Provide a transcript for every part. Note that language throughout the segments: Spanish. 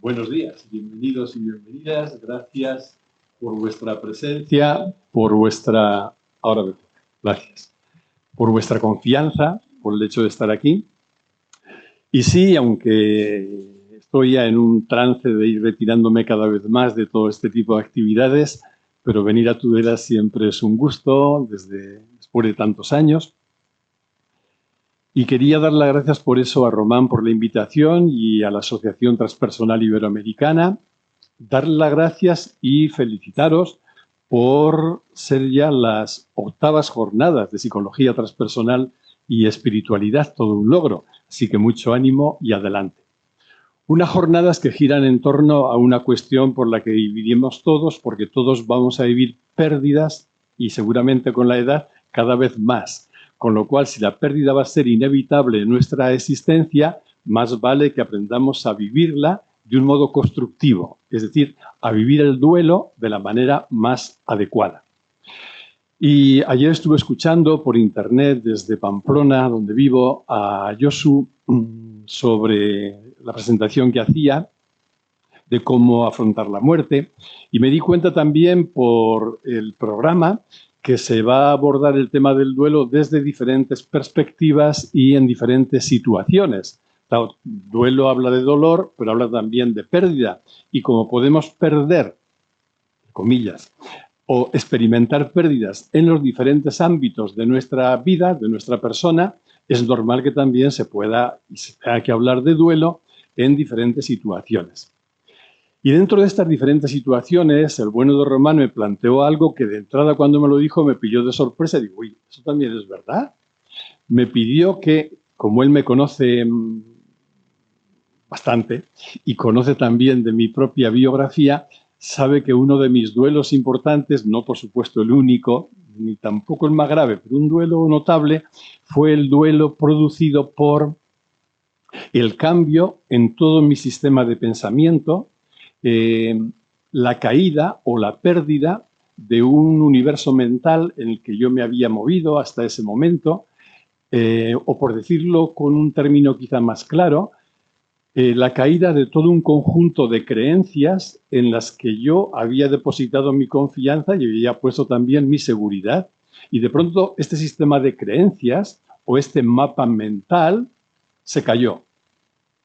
Buenos días, bienvenidos y bienvenidas. Gracias por vuestra presencia, por vuestra... gracias. Por vuestra confianza, por el hecho de estar aquí. Y sí, aunque estoy ya en un trance de ir retirándome cada vez más de todo este tipo de actividades, pero venir a Tudela siempre es un gusto, después de tantos años. Y quería dar las gracias por eso a Román por la invitación y a la Asociación Transpersonal Iberoamericana. Darle las gracias y felicitaros por ser ya las 8ª jornadas de psicología transpersonal y espiritualidad, todo un logro. Así que mucho ánimo y adelante. Unas jornadas que giran en torno a una cuestión por la que vivimos todos, porque todos vamos a vivir pérdidas y seguramente con la edad cada vez más. Con lo cual, si la pérdida va a ser inevitable en nuestra existencia, más vale que aprendamos a vivirla de un modo constructivo, es decir, a vivir el duelo de la manera más adecuada. Y ayer estuve escuchando por internet desde Pamplona, donde vivo, a Josu sobre la presentación que hacía de cómo afrontar la muerte, y me di cuenta también por el programa que se va a abordar el tema del duelo desde diferentes perspectivas y en diferentes situaciones. El duelo habla de dolor, pero habla también de pérdida. Y como podemos perder, comillas, o experimentar pérdidas en los diferentes ámbitos de nuestra vida, de nuestra persona, es normal que también se pueda y se tenga que hablar de duelo en diferentes situaciones. Y dentro de estas diferentes situaciones, el bueno de Román me planteó algo que de entrada cuando me lo dijo me pilló de sorpresa. Digo, uy, ¿eso también es verdad? Me pidió que, como él me conoce bastante y conoce también de mi propia biografía, sabe que uno de mis duelos importantes, no por supuesto el único, ni tampoco el más grave, pero un duelo notable, fue el duelo producido por el cambio en todo mi sistema de pensamiento, la caída o la pérdida de un universo mental en el que yo me había movido hasta ese momento, o por decirlo con un término quizá más claro, la caída de todo un conjunto de creencias en las que yo había depositado mi confianza y había puesto también mi seguridad. Y de pronto este sistema de creencias o este mapa mental se cayó.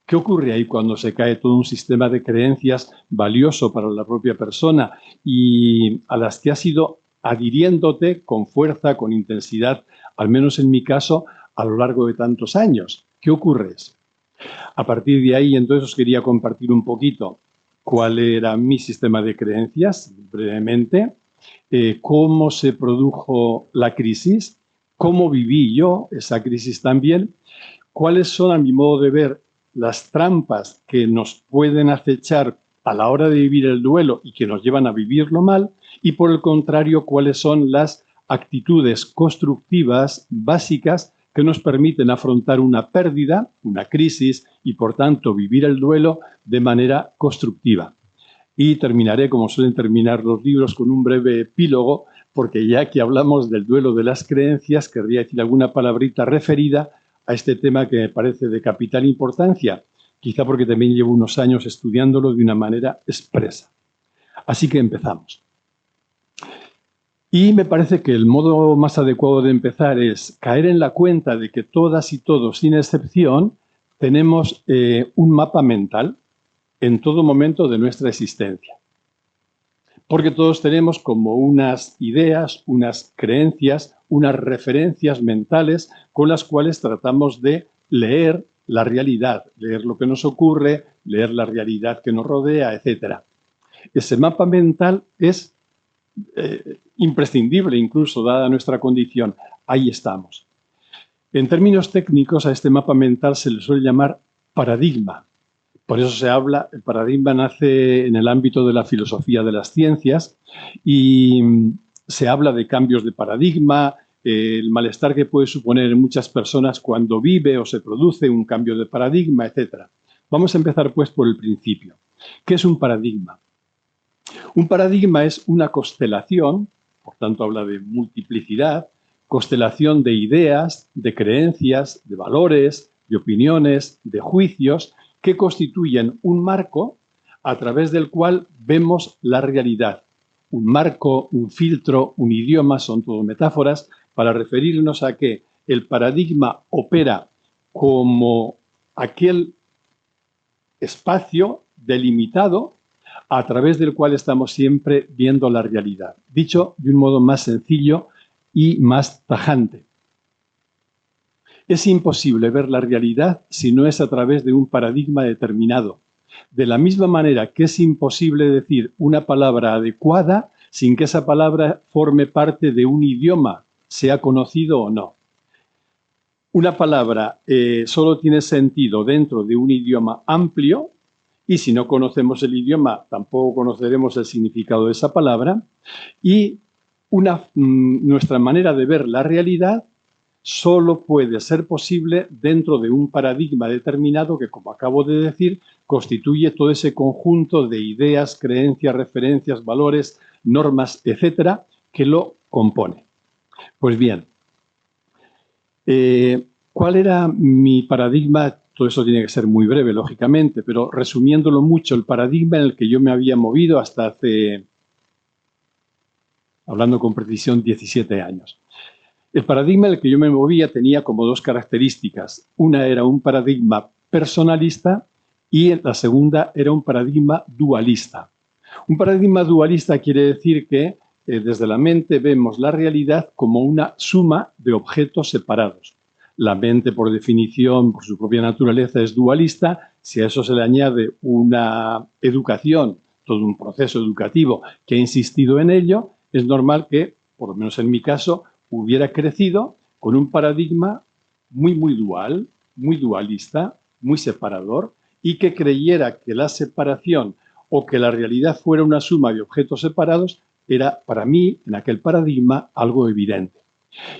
¿Qué ocurre ahí cuando se cae todo un sistema de creencias valioso para la propia persona y a las que has ido adhiriéndote con fuerza, con intensidad, al menos en mi caso, a lo largo de tantos años? ¿Qué ocurre? A partir de ahí, entonces, os quería compartir un poquito cuál era mi sistema de creencias, brevemente, cómo se produjo la crisis, cómo viví yo esa crisis también, cuáles son, a mi modo de ver, las trampas que nos pueden acechar a la hora de vivir el duelo y que nos llevan a vivirlo mal, y por el contrario, cuáles son las actitudes constructivas básicas que nos permiten afrontar una pérdida, una crisis, y por tanto vivir el duelo de manera constructiva. Y terminaré, como suelen terminar los libros, con un breve epílogo, porque ya que hablamos del duelo de las creencias, querría decir alguna palabrita referida a este tema que me parece de capital importancia, quizá porque también llevo unos años estudiándolo de una manera expresa. Así que empezamos. Y me parece que el modo más adecuado de empezar es caer en la cuenta de que todas y todos, sin excepción, tenemos un mapa mental en todo momento de nuestra existencia. Porque todos tenemos como unas ideas, unas creencias, unas referencias mentales con las cuales tratamos de leer la realidad, leer lo que nos ocurre, leer la realidad que nos rodea, etc. Ese mapa mental es imprescindible, incluso dada nuestra condición. Ahí estamos. En términos técnicos, a este mapa mental se le suele llamar paradigma. Por eso se habla, el paradigma nace en el ámbito de la filosofía de las ciencias y se habla de cambios de paradigma, el malestar que puede suponer en muchas personas cuando vive o se produce un cambio de paradigma, etc. Vamos a empezar pues por el principio. ¿Qué es un paradigma? Un paradigma es una constelación, por tanto habla de multiplicidad, constelación de ideas, de creencias, de valores, de opiniones, de juicios, que constituyen un marco a través del cual vemos la realidad. Un marco, un filtro, un idioma, son todo metáforas para referirnos a que el paradigma opera como aquel espacio delimitado a través del cual estamos siempre viendo la realidad. Dicho de un modo más sencillo y más tajante. Es imposible ver la realidad si no es a través de un paradigma determinado. De la misma manera que es imposible decir una palabra adecuada sin que esa palabra forme parte de un idioma, sea conocido o no. Una palabra solo tiene sentido dentro de un idioma amplio, y si no conocemos el idioma, tampoco conoceremos el significado de esa palabra, y nuestra manera de ver la realidad solo puede ser posible dentro de un paradigma determinado que, como acabo de decir, constituye todo ese conjunto de ideas, creencias, referencias, valores, normas, etcétera, que lo compone. Pues bien, ¿cuál era mi paradigma? Todo eso tiene que ser muy breve, lógicamente, pero resumiéndolo mucho, el paradigma en el que yo me había movido hasta hace, hablando con precisión, 17 años. El paradigma en el que yo me movía tenía como dos características. Una era un paradigma personalista y la segunda era un paradigma dualista. Un paradigma dualista quiere decir que desde la mente vemos la realidad como una suma de objetos separados. La mente, por definición, por su propia naturaleza, es dualista. Si a eso se le añade una educación, todo un proceso educativo que ha insistido en ello, es normal que, por lo menos en mi caso, hubiera crecido con un paradigma muy dual, muy dualista, muy separador, y que creyera que la separación o que la realidad fuera una suma de objetos separados era, para mí, en aquel paradigma, algo evidente.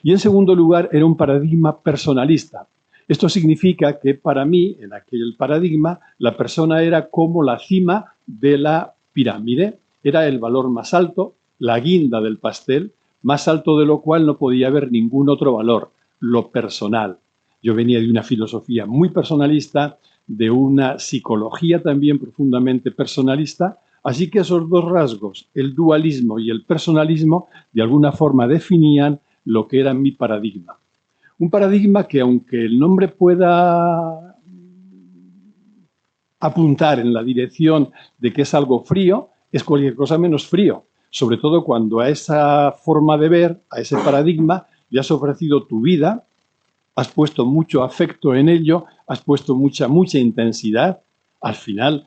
Y en segundo lugar, era un paradigma personalista. Esto significa que para mí, en aquel paradigma, la persona era como la cima de la pirámide, era el valor más alto, la guinda del pastel, más alto de lo cual no podía haber ningún otro valor, lo personal. Yo venía de una filosofía muy personalista, de una psicología también profundamente personalista, así que esos dos rasgos, el dualismo y el personalismo, de alguna forma definían lo que era mi paradigma. Un paradigma que, aunque el nombre pueda apuntar en la dirección de que es algo frío, es cualquier cosa menos frío. Sobre todo cuando a esa forma de ver, a ese paradigma, le has ofrecido tu vida, has puesto mucho afecto en ello, has puesto mucha intensidad, al final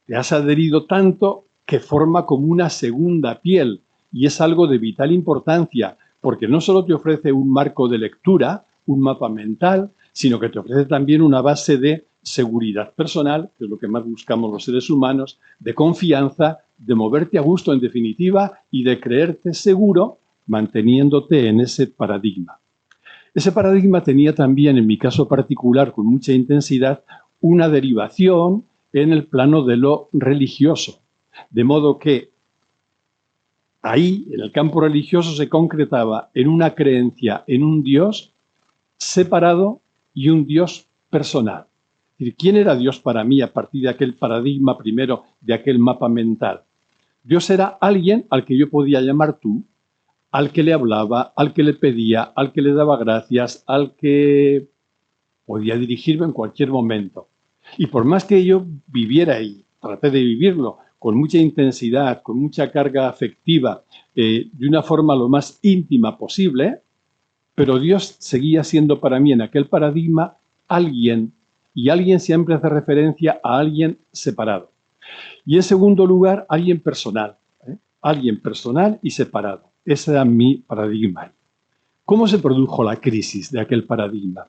te has adherido tanto que forma como una segunda piel y es algo de vital importancia, porque no solo te ofrece un marco de lectura, un mapa mental, sino que te ofrece también una base de seguridad personal, que es lo que más buscamos los seres humanos, de confianza, de moverte a gusto en definitiva y de creerte seguro manteniéndote en ese paradigma. Ese paradigma tenía también, en mi caso particular, con mucha intensidad, una derivación en el plano de lo religioso. De modo que ahí, en el campo religioso, se concretaba en una creencia en un Dios separado y un Dios personal. Es decir, ¿quién era Dios para mí a partir de aquel paradigma primero, de aquel mapa mental? Dios era alguien al que yo podía llamar tú, al que le hablaba, al que le pedía, al que le daba gracias, al que podía dirigirme en cualquier momento. Y por más que yo viviera y traté de vivirlo con mucha intensidad, con mucha carga afectiva, de una forma lo más íntima posible, pero Dios seguía siendo para mí en aquel paradigma alguien, y alguien siempre hace referencia a alguien separado. Y en segundo lugar, alguien personal y separado. Ese era mi paradigma. ¿Cómo se produjo la crisis de aquel paradigma?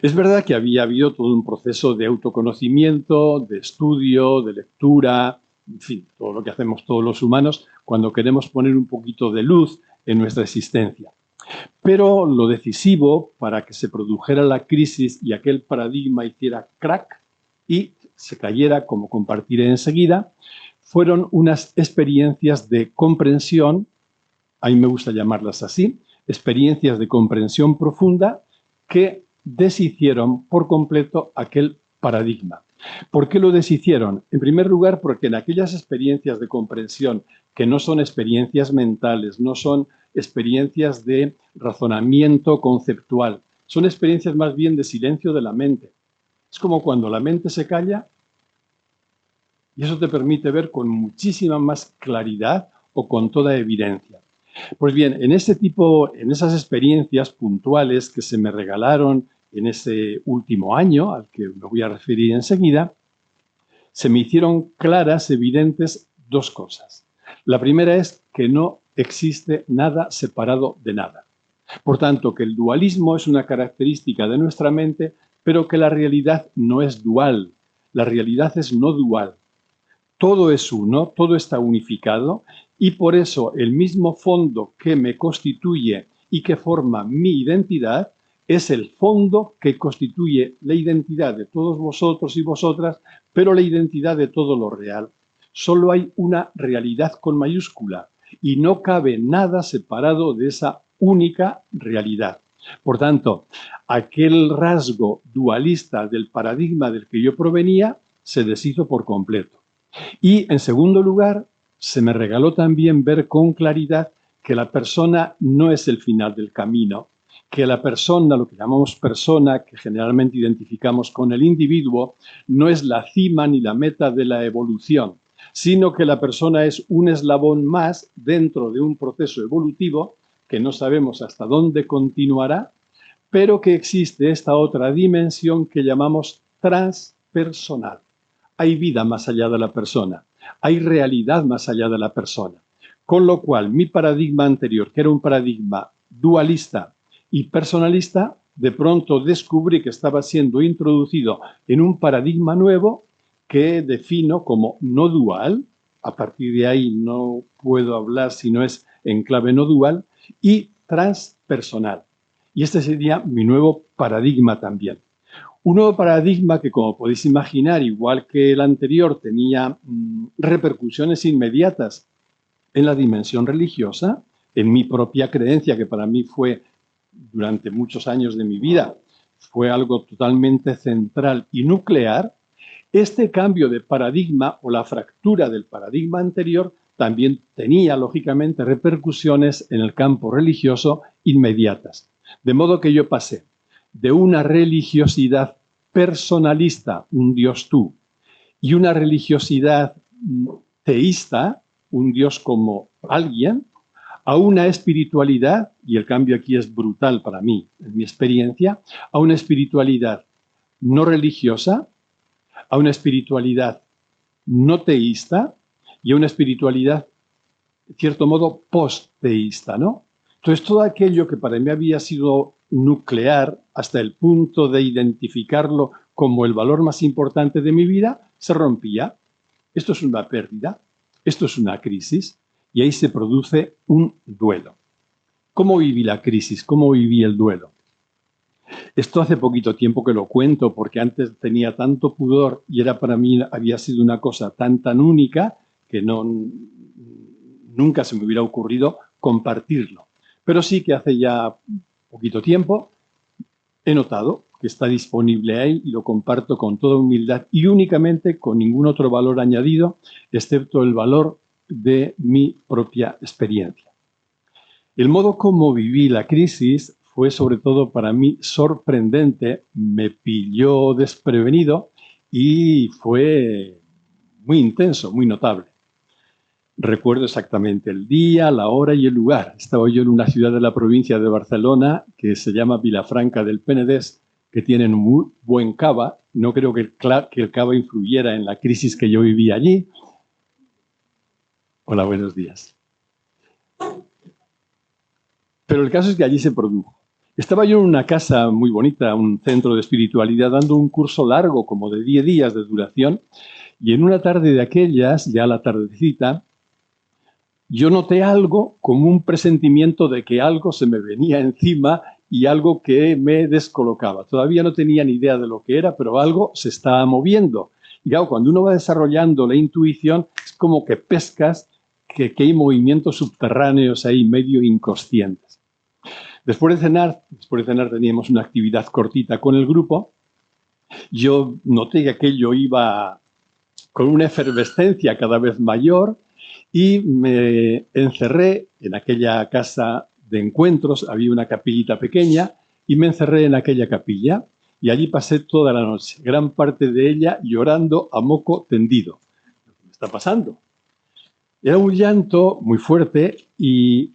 Es verdad que había habido todo un proceso de autoconocimiento, de estudio, de lectura, en fin, todo lo que hacemos todos los humanos cuando queremos poner un poquito de luz en nuestra existencia. Pero lo decisivo para que se produjera la crisis y aquel paradigma hiciera crack y se cayera, como compartiré enseguida, fueron unas experiencias de comprensión, a mí me gusta llamarlas así, experiencias de comprensión profunda que deshicieron por completo aquel paradigma. ¿Por qué lo deshicieron? En primer lugar, porque en aquellas experiencias de comprensión que no son experiencias mentales, no son experiencias de razonamiento conceptual, son experiencias más bien de silencio de la mente. Es como cuando la mente se calla y eso te permite ver con muchísima más claridad o con toda evidencia. Pues bien, en esas experiencias puntuales que se me regalaron en ese último año, al que me voy a referir enseguida, se me hicieron claras, evidentes, dos cosas. La primera es que no existe nada separado de nada. Por tanto, que el dualismo es una característica de nuestra mente, pero que la realidad no es dual. La realidad es no dual. Todo es uno, todo está unificado y por eso el mismo fondo que me constituye y que forma mi identidad es el fondo que constituye la identidad de todos vosotros y vosotras, pero la identidad de todo lo real. Solo hay una realidad con mayúscula y no cabe nada separado de esa única realidad. Por tanto, aquel rasgo dualista del paradigma del que yo provenía se deshizo por completo. Y, en segundo lugar, se me regaló también ver con claridad que la persona no es el final del camino, que la persona, lo que llamamos persona, que generalmente identificamos con el individuo, no es la cima ni la meta de la evolución, sino que la persona es un eslabón más dentro de un proceso evolutivo que no sabemos hasta dónde continuará, pero que existe esta otra dimensión que llamamos transpersonal. Hay vida más allá de la persona, hay realidad más allá de la persona. Con lo cual, mi paradigma anterior, que era un paradigma dualista y personalista, de pronto descubrí que estaba siendo introducido en un paradigma nuevo que defino como no dual. A partir de ahí no puedo hablar si no es en clave no dual, y transpersonal. Y este sería mi nuevo paradigma también. Un nuevo paradigma que, como podéis imaginar, igual que el anterior, tenía repercusiones inmediatas en la dimensión religiosa, en mi propia creencia, que para mí fue, durante muchos años de mi vida, fue algo totalmente central y nuclear. Este cambio de paradigma o la fractura del paradigma anterior también tenía, lógicamente, repercusiones en el campo religioso inmediatas. De modo que yo pasé de una religiosidad personalista, un Dios tú, y una religiosidad teísta, un Dios como alguien, a una espiritualidad, y el cambio aquí es brutal para mí, en mi experiencia, a una espiritualidad no religiosa, a una espiritualidad no teísta y a una espiritualidad, de cierto modo, post-teísta, ¿no? Entonces, todo aquello que para mí había sido nuclear hasta el punto de identificarlo como el valor más importante de mi vida, se rompía. Esto es una pérdida, esto es una crisis, y ahí se produce un duelo. ¿Cómo viví la crisis? ¿Cómo viví el duelo? Esto hace poquito tiempo que lo cuento, porque antes tenía tanto pudor y era para mí, había sido una cosa tan única que nunca se me hubiera ocurrido compartirlo. Pero sí que hace ya poquito tiempo he notado que está disponible ahí y lo comparto con toda humildad y únicamente con ningún otro valor añadido, excepto el valor de mi propia experiencia. El modo como viví la crisis fue sobre todo para mí sorprendente, me pilló desprevenido y fue muy intenso, muy notable. Recuerdo exactamente el día, la hora y el lugar. Estaba yo en una ciudad de la provincia de Barcelona que se llama Vilafranca del Penedès, que tienen un muy buen cava. No creo que el cava influyera en la crisis que yo vivía allí. Hola, buenos días. Pero el caso es que allí se produjo. Estaba yo en una casa muy bonita, un centro de espiritualidad, dando un curso largo, como de 10 días de duración, y en una tarde de aquellas, ya la tardecita, yo noté algo como un presentimiento de que algo se me venía encima y algo que me descolocaba. Todavía no tenía ni idea de lo que era, pero algo se estaba moviendo. Y claro, cuando uno va desarrollando la intuición, es como que pescas que hay movimientos subterráneos ahí medio inconscientes. Después de cenar teníamos una actividad cortita con el grupo Yo noté que aquello iba con una efervescencia cada vez mayor y me encerré en aquella casa de encuentros, había una capillita pequeña, y me encerré en aquella capilla y allí pasé toda la noche, gran parte de ella llorando a moco tendido. ¿Qué me está pasando? Era un llanto muy fuerte y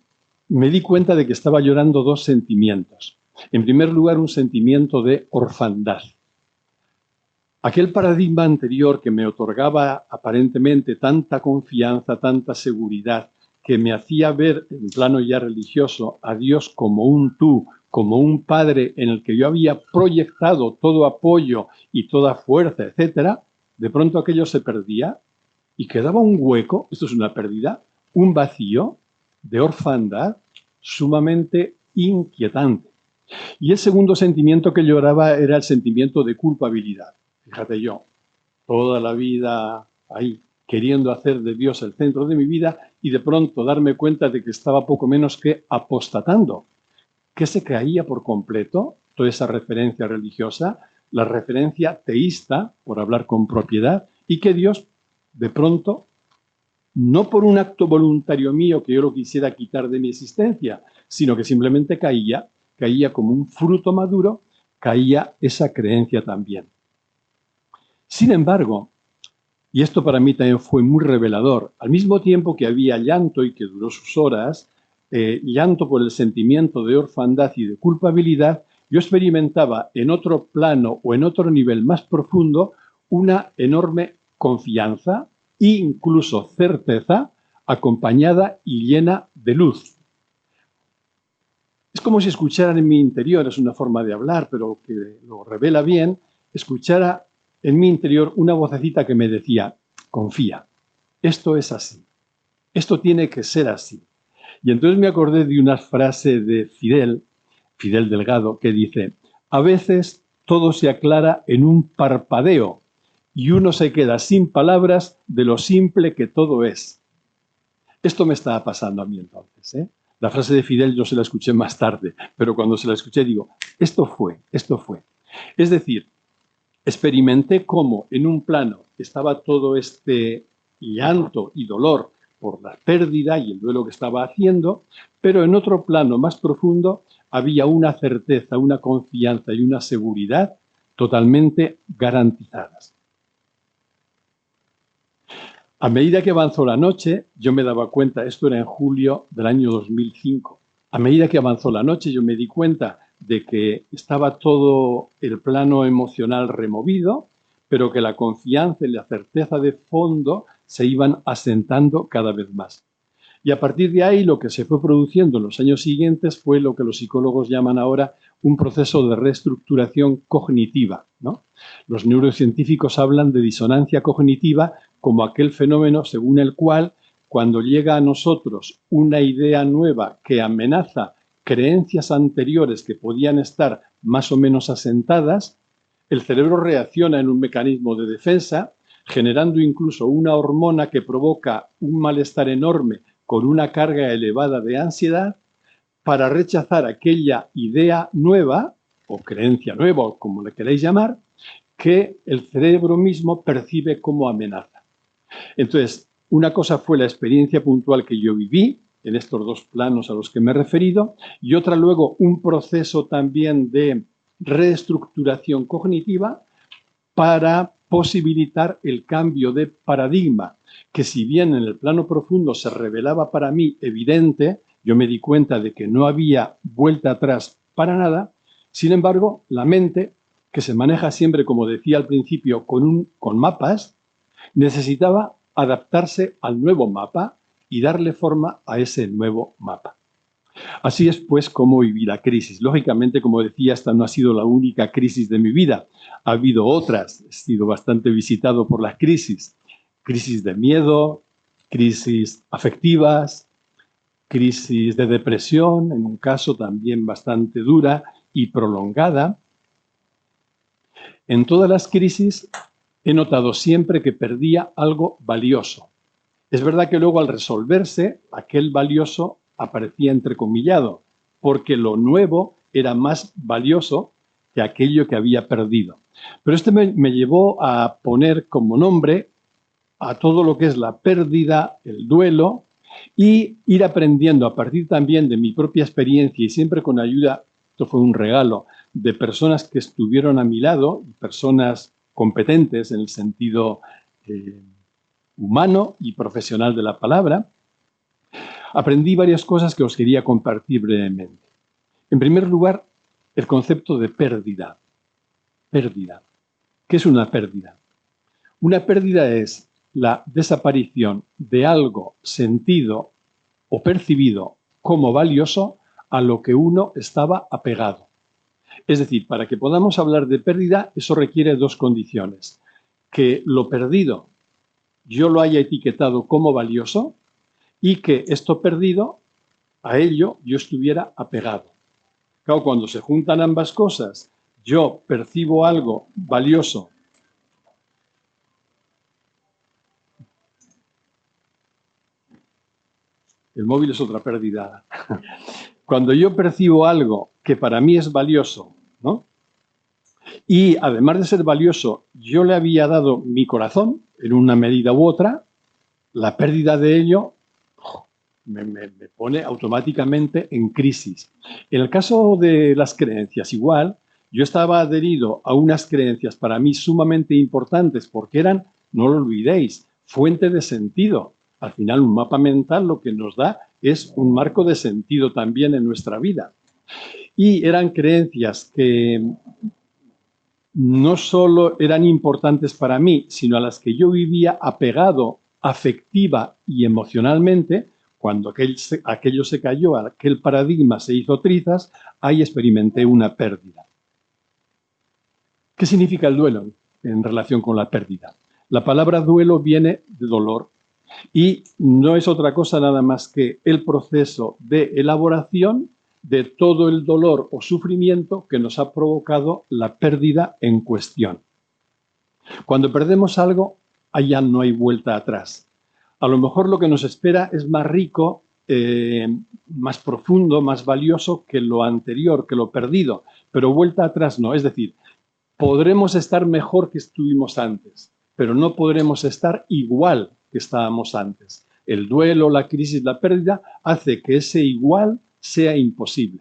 me di cuenta de que estaba llorando dos sentimientos. En primer lugar, un sentimiento de orfandad. Aquel paradigma anterior que me otorgaba aparentemente tanta confianza, tanta seguridad, que me hacía ver en plano ya religioso a Dios como un tú, como un padre en el que yo había proyectado todo apoyo y toda fuerza, etcétera, de pronto aquello se perdía y quedaba un hueco, esto es una pérdida, un vacío de orfandad sumamente inquietante. Y el segundo sentimiento que lloraba era el sentimiento de culpabilidad. Fíjate yo, toda la vida ahí, queriendo hacer de Dios el centro de mi vida y de pronto darme cuenta de que estaba poco menos que apostatando, que se caía por completo toda esa referencia religiosa, la referencia teísta, por hablar con propiedad, y que Dios, de pronto, no por un acto voluntario mío que yo lo quisiera quitar de mi existencia, sino que simplemente caía como un fruto maduro, caía esa creencia también. Sin embargo, y esto para mí también fue muy revelador, al mismo tiempo que había llanto y que duró sus horas, llanto por el sentimiento de orfandad y de culpabilidad, yo experimentaba en otro plano o en otro nivel más profundo una enorme confianza e incluso certeza acompañada y llena de luz. Es como si escucharan en mi interior, es una forma de hablar, pero que lo revela bien, escuchara en mi interior una vocecita que me decía, confía, esto es así, esto tiene que ser así. Y entonces me acordé de una frase de Fidel Delgado, que dice, a veces todo se aclara en un parpadeo y uno se queda sin palabras de lo simple que todo es. Esto me estaba pasando a mí entonces, ¿eh? La frase de Fidel yo se la escuché más tarde, pero cuando se la escuché digo, esto fue. Es decir, experimenté cómo en un plano estaba todo este llanto y dolor por la pérdida y el duelo que estaba haciendo, pero en otro plano más profundo había una certeza, una confianza y una seguridad totalmente garantizadas. A medida que avanzó la noche, yo me daba cuenta, esto era en julio del año 2005, a medida que avanzó la noche yo me di cuenta de que estaba todo el plano emocional removido, pero que la confianza y la certeza de fondo se iban asentando cada vez más. Y a partir de ahí lo que se fue produciendo en los años siguientes fue lo que los psicólogos llaman ahora un proceso de reestructuración cognitiva, ¿no? Los neurocientíficos hablan de disonancia cognitiva como aquel fenómeno según el cual cuando llega a nosotros una idea nueva que amenaza creencias anteriores que podían estar más o menos asentadas, el cerebro reacciona en un mecanismo de defensa, generando incluso una hormona que provoca un malestar enorme con una carga elevada de ansiedad para rechazar aquella idea nueva o creencia nueva, o como le queréis llamar, que el cerebro mismo percibe como amenaza. Entonces, una cosa fue la experiencia puntual que yo viví en estos dos planos a los que me he referido y otra luego un proceso también de reestructuración cognitiva para posibilitar el cambio de paradigma, que si bien en el plano profundo se revelaba para mí evidente, yo me di cuenta de que no había vuelta atrás para nada, sin embargo, la mente, que se maneja siempre, como decía al principio, con mapas, necesitaba adaptarse al nuevo mapa y darle forma a ese nuevo mapa. Así es, pues, como viví la crisis. Lógicamente, como decía, esta no ha sido la única crisis de mi vida. Ha habido otras. He sido bastante visitado por las crisis. Crisis de miedo, crisis afectivas, crisis de depresión, en un caso también bastante dura y prolongada. En todas las crisis he notado siempre que perdía algo valioso. Es verdad que luego al resolverse, aquel valioso aparecía entrecomillado, porque lo nuevo era más valioso que aquello que había perdido. Pero este me llevó a poner como nombre a todo lo que es la pérdida, el duelo, y ir aprendiendo a partir también de mi propia experiencia y siempre con ayuda, esto fue un regalo, de personas que estuvieron a mi lado, personas competentes en el sentido humano y profesional de la palabra, aprendí varias cosas que os quería compartir brevemente. En primer lugar, el concepto de pérdida. Pérdida. ¿Qué es una pérdida? Una pérdida es la desaparición de algo sentido o percibido como valioso a lo que uno estaba apegado. Es decir, para que podamos hablar de pérdida, eso requiere dos condiciones. Que lo perdido yo lo haya etiquetado como valioso y que esto perdido, a ello yo estuviera apegado. Claro, cuando se juntan ambas cosas, yo percibo algo valioso. El móvil es otra pérdida. Cuando yo percibo algo que para mí es valioso, ¿no? Y además de ser valioso, yo le había dado mi corazón en una medida u otra, la pérdida de ello me pone automáticamente en crisis. En el caso de las creencias, igual, yo estaba adherido a unas creencias para mí sumamente importantes porque eran, no lo olvidéis, fuente de sentido. Al final, un mapa mental lo que nos da es un marco de sentido también en nuestra vida. Y eran creencias que no solo eran importantes para mí, sino a las que yo vivía apegado afectiva y emocionalmente. Cuando aquello se cayó, aquel paradigma se hizo trizas, ahí experimenté una pérdida. ¿Qué significa el duelo en relación con la pérdida? La palabra duelo viene de dolor y no es otra cosa nada más que el proceso de elaboración de todo el dolor o sufrimiento que nos ha provocado la pérdida en cuestión. Cuando perdemos algo, allá no hay vuelta atrás. A lo mejor lo que nos espera es más rico, más profundo, más valioso que lo anterior, que lo perdido, pero vuelta atrás no. Es decir, podremos estar mejor que estuvimos antes, pero no podremos estar igual que estábamos antes. El duelo, la crisis, la pérdida hace que ese igual sea imposible.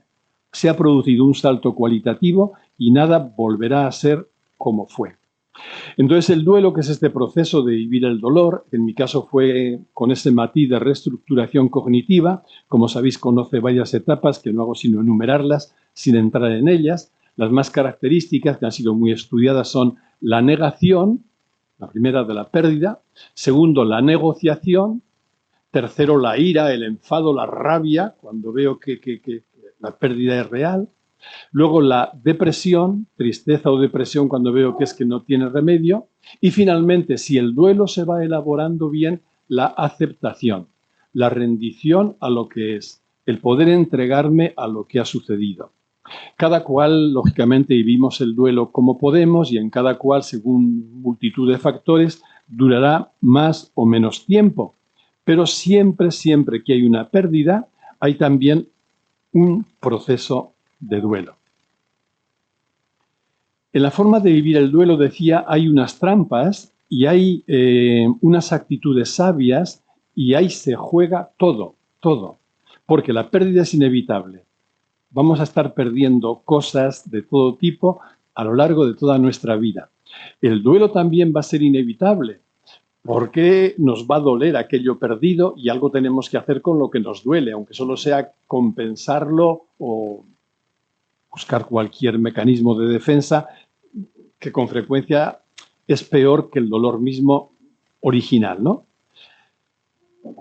Se ha producido un salto cualitativo y nada volverá a ser como fue. Entonces, el duelo, que es este proceso de vivir el dolor, en mi caso fue con ese matiz de reestructuración cognitiva. Como sabéis, conoce varias etapas que no hago sino enumerarlas sin entrar en ellas. Las más características, que han sido muy estudiadas, son la negación, la primera de la pérdida. Segundo, la negociación. Tercero, la ira, el enfado, la rabia, cuando veo que la pérdida es real. Luego la depresión, tristeza o depresión cuando veo que es que no tiene remedio. Y finalmente, si el duelo se va elaborando bien, la aceptación, la rendición a lo que es, el poder entregarme a lo que ha sucedido. Cada cual, lógicamente, vivimos el duelo como podemos y en cada cual, según multitud de factores, durará más o menos tiempo. Pero siempre, siempre que hay una pérdida, hay también un proceso de duelo. En la forma de vivir el duelo, decía, hay unas trampas y hay unas actitudes sabias y ahí se juega todo, todo, porque la pérdida es inevitable. Vamos a estar perdiendo cosas de todo tipo a lo largo de toda nuestra vida. El duelo también va a ser inevitable, porque nos va a doler aquello perdido y algo tenemos que hacer con lo que nos duele, aunque solo sea compensarlo o buscar cualquier mecanismo de defensa que con frecuencia es peor que el dolor mismo original, ¿no?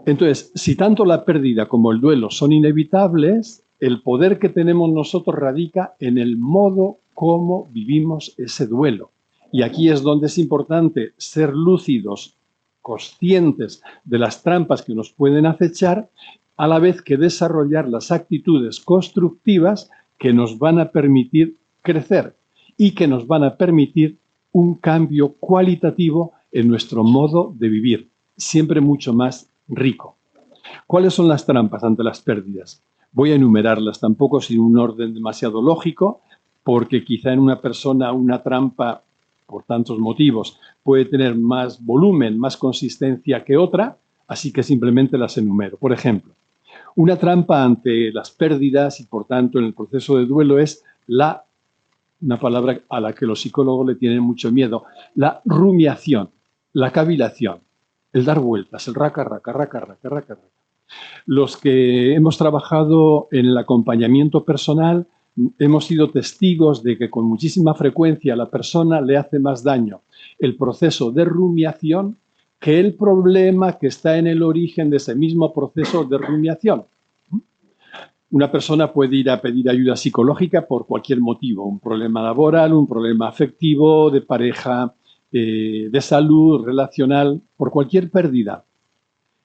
Entonces, si tanto la pérdida como el duelo son inevitables, el poder que tenemos nosotros radica en el modo como vivimos ese duelo. Y aquí es donde es importante ser lúcidos, conscientes de las trampas que nos pueden acechar, a la vez que desarrollar las actitudes constructivas que nos van a permitir crecer y que nos van a permitir un cambio cualitativo en nuestro modo de vivir, siempre mucho más rico. ¿Cuáles son las trampas ante las pérdidas? Voy a enumerarlas, tampoco sin un orden demasiado lógico, porque quizá en una persona una trampa por tantos motivos, puede tener más volumen, más consistencia que otra, así que simplemente las enumero. Por ejemplo, una trampa ante las pérdidas y, por tanto, en el proceso de duelo es una palabra a la que los psicólogos le tienen mucho miedo, la rumiación, la cavilación, el dar vueltas, el raca, raca, raca, raca, raca, raca. Los que hemos trabajado en el acompañamiento personal hemos sido testigos de que con muchísima frecuencia a la persona le hace más daño el proceso de rumiación que el problema que está en el origen de ese mismo proceso de rumiación. Una persona puede ir a pedir ayuda psicológica por cualquier motivo, un problema laboral, un problema afectivo, de pareja, de salud, relacional, por cualquier pérdida.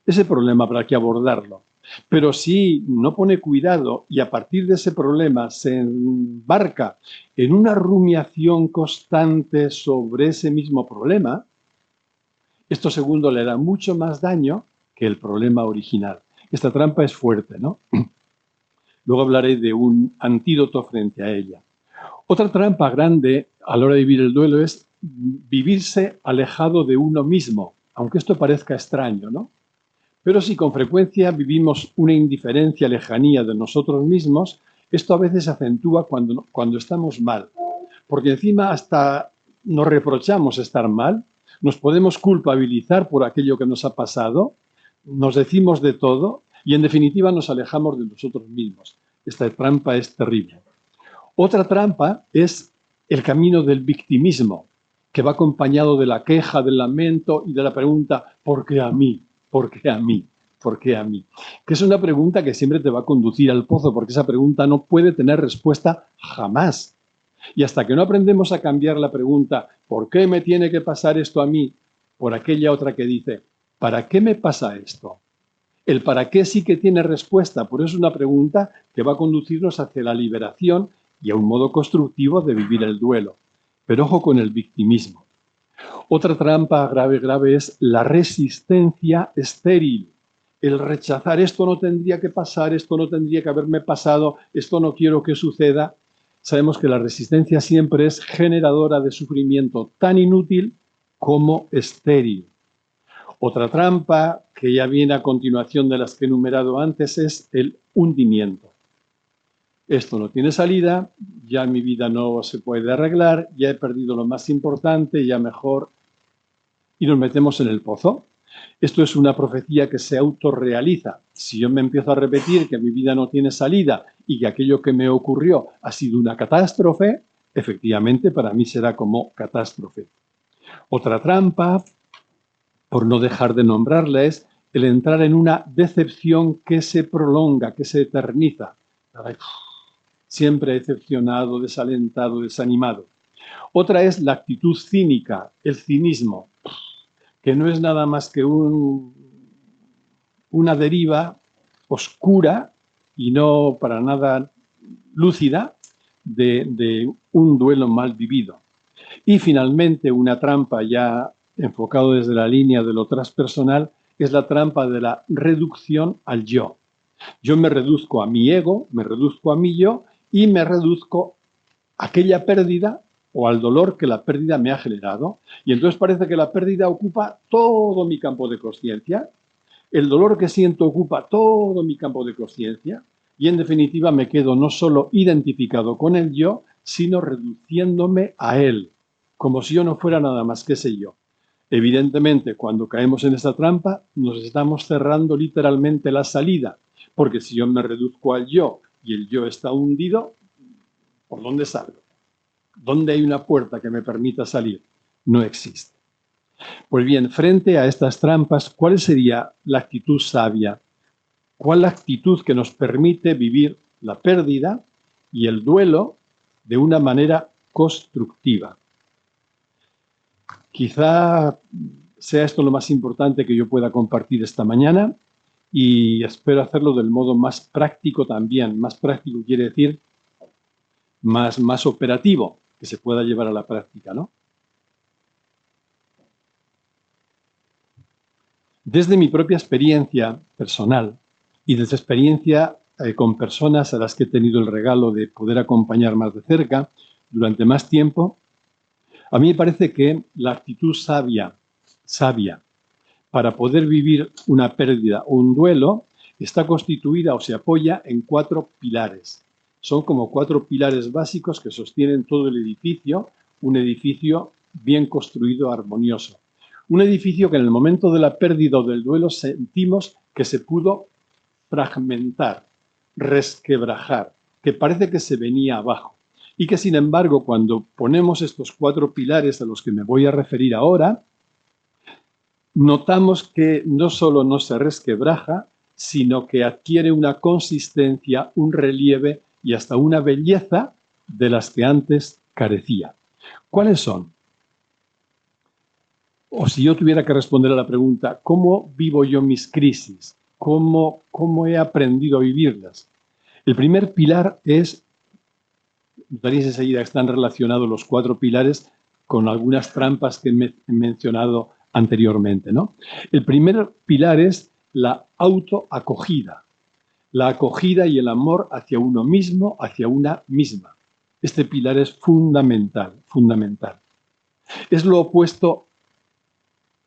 Ese problema habrá que abordarlo. Pero si no pone cuidado y a partir de ese problema se embarca en una rumiación constante sobre ese mismo problema, esto segundo le hará mucho más daño que el problema original. Esta trampa es fuerte, ¿no? Luego hablaré de un antídoto frente a ella. Otra trampa grande a la hora de vivir el duelo es vivirse alejado de uno mismo, aunque esto parezca extraño, ¿no? Pero si con frecuencia vivimos una indiferencia, lejanía de nosotros mismos, esto a veces se acentúa cuando estamos mal. Porque encima hasta nos reprochamos estar mal, nos podemos culpabilizar por aquello que nos ha pasado, nos decimos de todo y en definitiva nos alejamos de nosotros mismos. Esta trampa es terrible. Otra trampa es el camino del victimismo, que va acompañado de la queja, del lamento y de la pregunta ¿por qué a mí? ¿Por qué a mí? ¿Por qué a mí? Que es una pregunta que siempre te va a conducir al pozo, porque esa pregunta no puede tener respuesta jamás. Y hasta que no aprendemos a cambiar la pregunta ¿por qué me tiene que pasar esto a mí? Por aquella otra que dice ¿para qué me pasa esto? El para qué sí que tiene respuesta, por eso es una pregunta que va a conducirnos hacia la liberación y a un modo constructivo de vivir el duelo. Pero ojo con el victimismo. Otra trampa grave es la resistencia estéril. El rechazar, esto no tendría que pasar, esto no tendría que haberme pasado, esto no quiero que suceda. Sabemos que la resistencia siempre es generadora de sufrimiento tan inútil como estéril. Otra trampa, que ya viene a continuación de las que he enumerado antes, es el hundimiento. Esto no tiene salida, ya mi vida no se puede arreglar, ya he perdido lo más importante, ya mejor, y nos metemos en el pozo. Esto es una profecía que se autorrealiza. Si yo me empiezo a repetir que mi vida no tiene salida y que aquello que me ocurrió ha sido una catástrofe, efectivamente para mí será como catástrofe. Otra trampa, por no dejar de nombrarla, es el entrar en una decepción que se prolonga, que se eterniza. Siempre decepcionado, desalentado, desanimado. Otra es la actitud cínica, el cinismo, que no es nada más que una deriva oscura y no para nada lúcida de un duelo mal vivido. Y finalmente una trampa ya enfocado desde la línea de lo transpersonal es la trampa de la reducción al yo. Yo me reduzco a mi ego, me reduzco a mi yo y me reduzco a aquella pérdida o al dolor que la pérdida me ha generado. Y entonces parece que la pérdida ocupa todo mi campo de consciencia, el dolor que siento ocupa todo mi campo de consciencia y en definitiva me quedo no solo identificado con el yo, sino reduciéndome a él, como si yo no fuera nada más que ese yo. Evidentemente, cuando caemos en esta trampa, nos estamos cerrando literalmente la salida, porque si yo me reduzco al yo y el yo está hundido, ¿por dónde salgo? ¿Dónde hay una puerta que me permita salir? No existe. Pues bien, frente a estas trampas, ¿cuál sería la actitud sabia? ¿Cuál es la actitud que nos permite vivir la pérdida y el duelo de una manera constructiva? Quizá sea esto lo más importante que yo pueda compartir esta mañana y espero hacerlo del modo más práctico también. Más práctico quiere decir más operativo, que se pueda llevar a la práctica, ¿no? Desde mi propia experiencia personal y desde experiencia con personas a las que he tenido el regalo de poder acompañar más de cerca durante más tiempo, A mí me parece que la actitud sabia para poder vivir una pérdida o un duelo está constituida o se apoya en 4 pilares. Son como 4 pilares básicos que sostienen todo el edificio, un edificio bien construido, armonioso. Un edificio que en el momento de la pérdida o del duelo sentimos que se pudo fragmentar, resquebrajar, que parece que se venía abajo. Y que, sin embargo, cuando ponemos estos 4 pilares a los que me voy a referir ahora, notamos que no solo no se resquebraja, sino que adquiere una consistencia, un relieve y hasta una belleza de las que antes carecía. ¿Cuáles son? O si yo tuviera que responder a la pregunta, ¿cómo vivo yo mis crisis? ¿Cómo he aprendido a vivirlas? El primer pilar es, notaréis enseguida que están relacionados los 4 pilares con algunas trampas que he mencionado anteriormente, ¿no? El primer pilar es la autoacogida, la acogida y el amor hacia uno mismo, hacia una misma. Este pilar es fundamental, fundamental. Es lo opuesto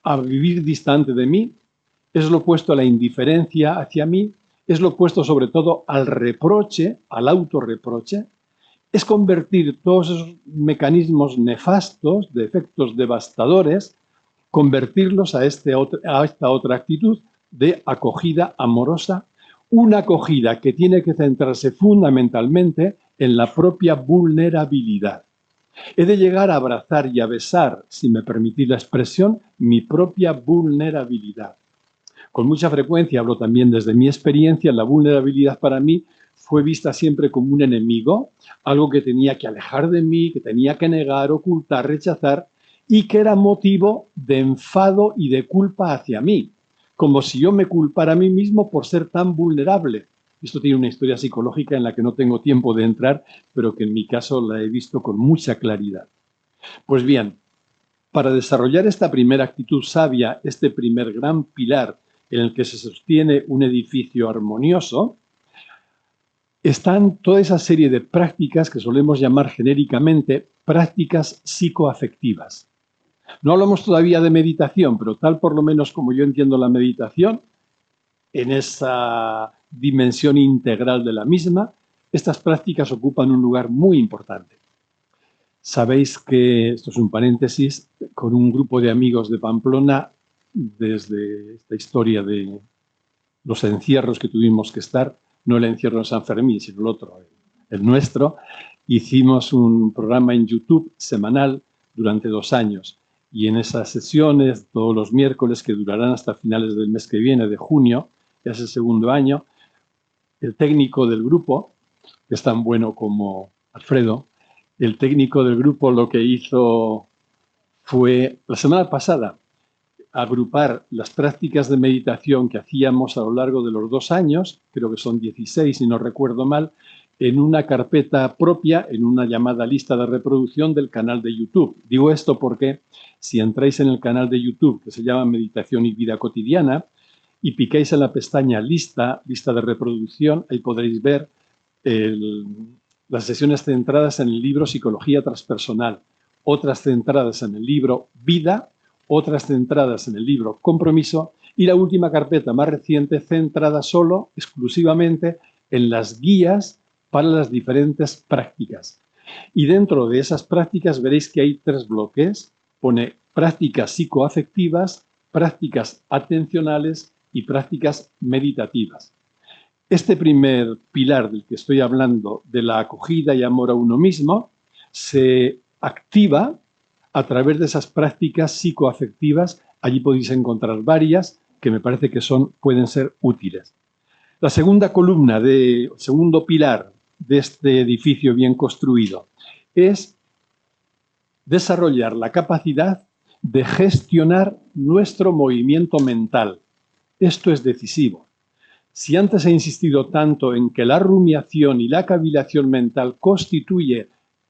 a vivir distante de mí, es lo opuesto a la indiferencia hacia mí, es lo opuesto sobre todo al reproche, al autorreproche, es convertir todos esos mecanismos nefastos, de efectos devastadores, convertirlos a esta otra actitud de acogida amorosa, una acogida que tiene que centrarse fundamentalmente en la propia vulnerabilidad. He de llegar a abrazar y a besar, si me permitís la expresión, mi propia vulnerabilidad. Con mucha frecuencia, hablo también desde mi experiencia, la vulnerabilidad para mí fue vista siempre como un enemigo, algo que tenía que alejar de mí, que tenía que negar, ocultar, rechazar, y que era motivo de enfado y de culpa hacia mí, como si yo me culpara a mí mismo por ser tan vulnerable. Esto tiene una historia psicológica en la que no tengo tiempo de entrar, pero que en mi caso la he visto con mucha claridad. Pues bien, para desarrollar esta primera actitud sabia, este primer gran pilar en el que se sostiene un edificio armonioso, están toda esa serie de prácticas que solemos llamar genéricamente prácticas psicoafectivas. No hablamos todavía de meditación, pero tal por lo menos como yo entiendo la meditación, en esa dimensión integral de la misma, estas prácticas ocupan un lugar muy importante. Sabéis que, esto es un paréntesis, con un grupo de amigos de Pamplona, desde esta historia de los encierros que tuvimos que estar, no el encierro de San Fermín, sino el otro, el nuestro, hicimos un programa en YouTube semanal durante 2 años. Y en esas sesiones, todos los miércoles, que durarán hasta finales del mes que viene, de junio, ya es el 2.º año, el técnico del grupo, que es tan bueno como Alfredo, el técnico del grupo lo que hizo fue, la semana pasada, agrupar las prácticas de meditación que hacíamos a lo largo de los 2 años, creo que son 16 si no recuerdo mal, en una carpeta propia, en una llamada lista de reproducción del canal de YouTube. Digo esto porque si entráis en el canal de YouTube, que se llama Meditación y Vida Cotidiana, y picáis en la pestaña lista de reproducción, ahí podréis ver las sesiones centradas en el libro Psicología Transpersonal, otras centradas en el libro Vida, otras centradas en el libro Compromiso y la última carpeta más reciente centrada solo, exclusivamente, en las guías para las diferentes prácticas. Y dentro de esas prácticas veréis que hay 3 bloques. Pone prácticas psicoafectivas, prácticas atencionales y prácticas meditativas. Este primer pilar del que estoy hablando, de la acogida y amor a uno mismo, se activa a través de esas prácticas psicoafectivas. Allí podéis encontrar varias que me parece que pueden ser útiles. La segunda columna, segundo pilar de este edificio bien construido, es desarrollar la capacidad de gestionar nuestro movimiento mental. Esto es decisivo. Si antes he insistido tanto en que la rumiación y la cavilación mental constituye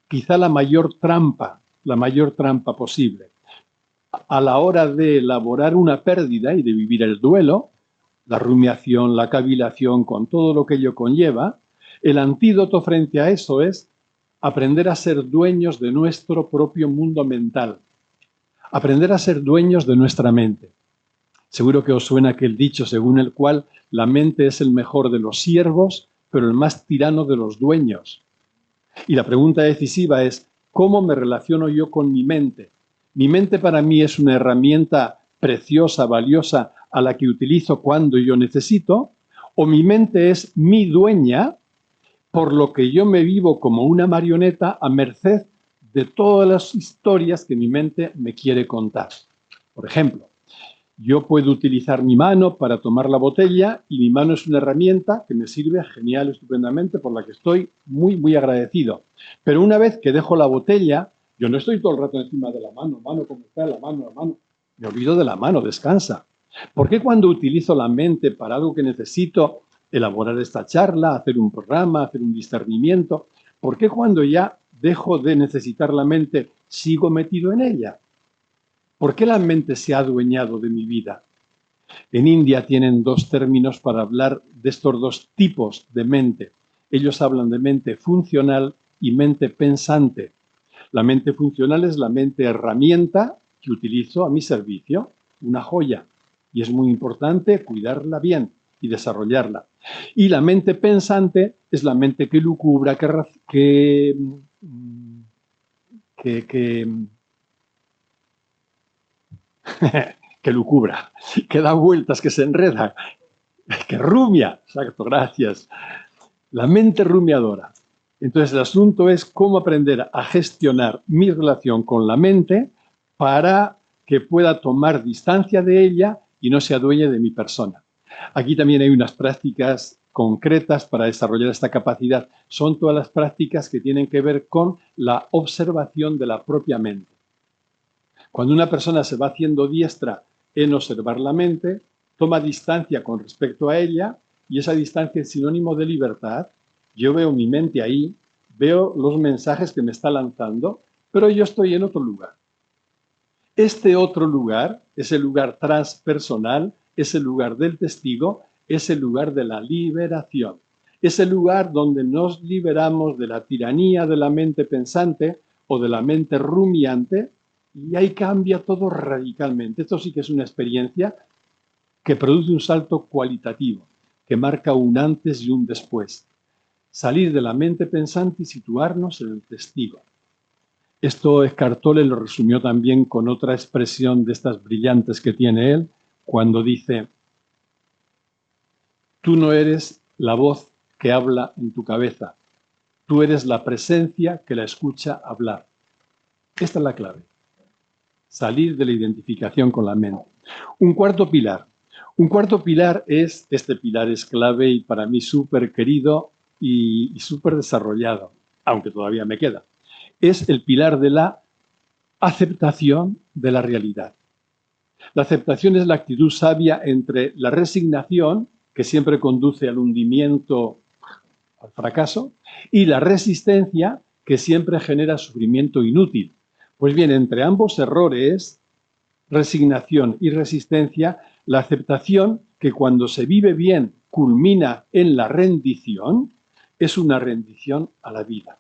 quizá la mayor trampa posible a la hora de elaborar una pérdida y de vivir el duelo, la rumiación, la cavilación, con todo lo que ello conlleva, el antídoto frente a eso es aprender a ser dueños de nuestro propio mundo mental, aprender a ser dueños de nuestra mente. Seguro que os suena aquel dicho según el cual la mente es el mejor de los siervos, pero el más tirano de los dueños. Y la pregunta decisiva es, ¿cómo me relaciono yo con mi mente? ¿Mi mente para mí es una herramienta preciosa, valiosa, a la que utilizo cuando yo necesito? ¿O mi mente es mi dueña, por lo que yo me vivo como una marioneta a merced de todas las historias que mi mente me quiere contar? Por ejemplo, yo puedo utilizar mi mano para tomar la botella y mi mano es una herramienta que me sirve genial, estupendamente, por la que estoy muy, muy agradecido. Pero una vez que dejo la botella, yo no estoy todo el rato encima de la mano, ¿cómo está? La mano. Me olvido de la mano, descansa. ¿Por qué cuando utilizo la mente para algo que necesito, elaborar esta charla, hacer un programa, hacer un discernimiento, por qué cuando ya dejo de necesitar la mente, sigo metido en ella? ¿Por qué la mente se ha adueñado de mi vida? En India tienen dos términos para hablar de estos dos tipos de mente. Ellos hablan de mente funcional y mente pensante. La mente funcional es la mente herramienta que utilizo a mi servicio, una joya, y es muy importante cuidarla bien y desarrollarla. Y la mente pensante es la mente que lucubra, que lucubra, que da vueltas, que se enreda, que rumia. Exacto, gracias. La mente rumiadora. Entonces, el asunto es cómo aprender a gestionar mi relación con la mente para que pueda tomar distancia de ella y no se adueñe de mi persona. Aquí también hay unas prácticas concretas para desarrollar esta capacidad. Son todas las prácticas que tienen que ver con la observación de la propia mente. Cuando una persona se va haciendo diestra en observar la mente, toma distancia con respecto a ella y esa distancia es sinónimo de libertad. Yo veo mi mente ahí, veo los mensajes que me está lanzando, pero yo estoy en otro lugar. Este otro lugar es el lugar transpersonal, es el lugar del testigo, es el lugar de la liberación. Es el lugar donde nos liberamos de la tiranía de la mente pensante o de la mente rumiante, y ahí cambia todo radicalmente. Esto sí que es una experiencia que produce un salto cualitativo, que marca un antes y un después. Salir de la mente pensante y situarnos en el testigo. Esto Eckhart Tolle lo resumió también con otra expresión de estas brillantes que tiene él, cuando dice, tú no eres la voz que habla en tu cabeza, tú eres la presencia que la escucha hablar. Esta es la clave. Salir de la identificación con la mente. Un cuarto pilar. Este pilar es clave y para mí súper querido y súper desarrollado, aunque todavía me queda. Es el pilar de la aceptación de la realidad. La aceptación es la actitud sabia entre la resignación, que siempre conduce al hundimiento, al fracaso, y la resistencia, que siempre genera sufrimiento inútil. Pues bien, entre ambos errores, resignación y resistencia, la aceptación, que cuando se vive bien culmina en la rendición, es una rendición a la vida,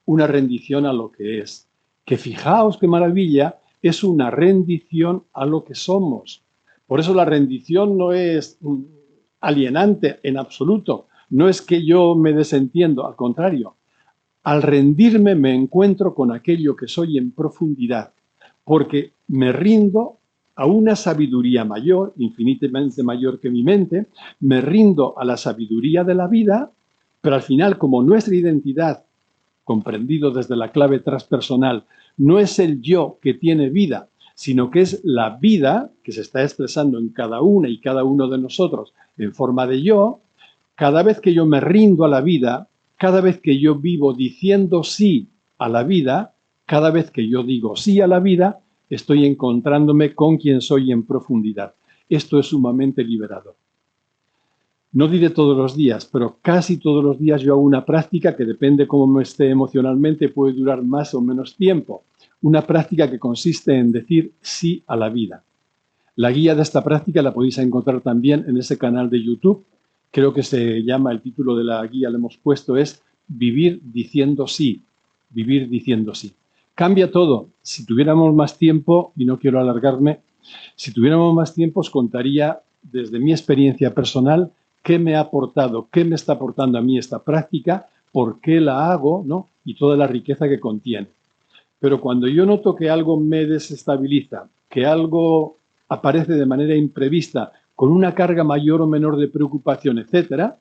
una rendición a lo que es. Que fijaos qué maravilla, es una rendición a lo que somos. Por eso la rendición no es alienante en absoluto, no es que yo me desentiendo, al contrario. Al rendirme me encuentro con aquello que soy en profundidad, porque me rindo a una sabiduría mayor, infinitamente mayor que mi mente, me rindo a la sabiduría de la vida, pero al final, como nuestra identidad, comprendido desde la clave transpersonal, no es el yo que tiene vida, sino que es la vida que se está expresando en cada una y cada uno de nosotros en forma de yo. Cada vez que yo me rindo a la vida, cada vez que yo vivo diciendo sí a la vida, cada vez que yo digo sí a la vida, estoy encontrándome con quien soy en profundidad. Esto es sumamente liberador. No diré todos los días, pero casi todos los días yo hago una práctica que depende cómo me esté emocionalmente, puede durar más o menos tiempo. Una práctica que consiste en decir sí a la vida. La guía de esta práctica la podéis encontrar también en ese canal de YouTube. Creo que se llama, el título de la guía le hemos puesto, es Vivir diciendo sí. vivir diciendo sí. Cambia todo. Si tuviéramos más tiempo, y no quiero alargarme, si tuviéramos más tiempo os contaría desde mi experiencia personal qué me ha aportado, qué me está aportando a mí esta práctica, por qué la hago, ¿no? Y toda la riqueza que contiene. Pero cuando yo noto que algo me desestabiliza, que algo aparece de manera imprevista, con una carga mayor o menor de preocupación, etcétera,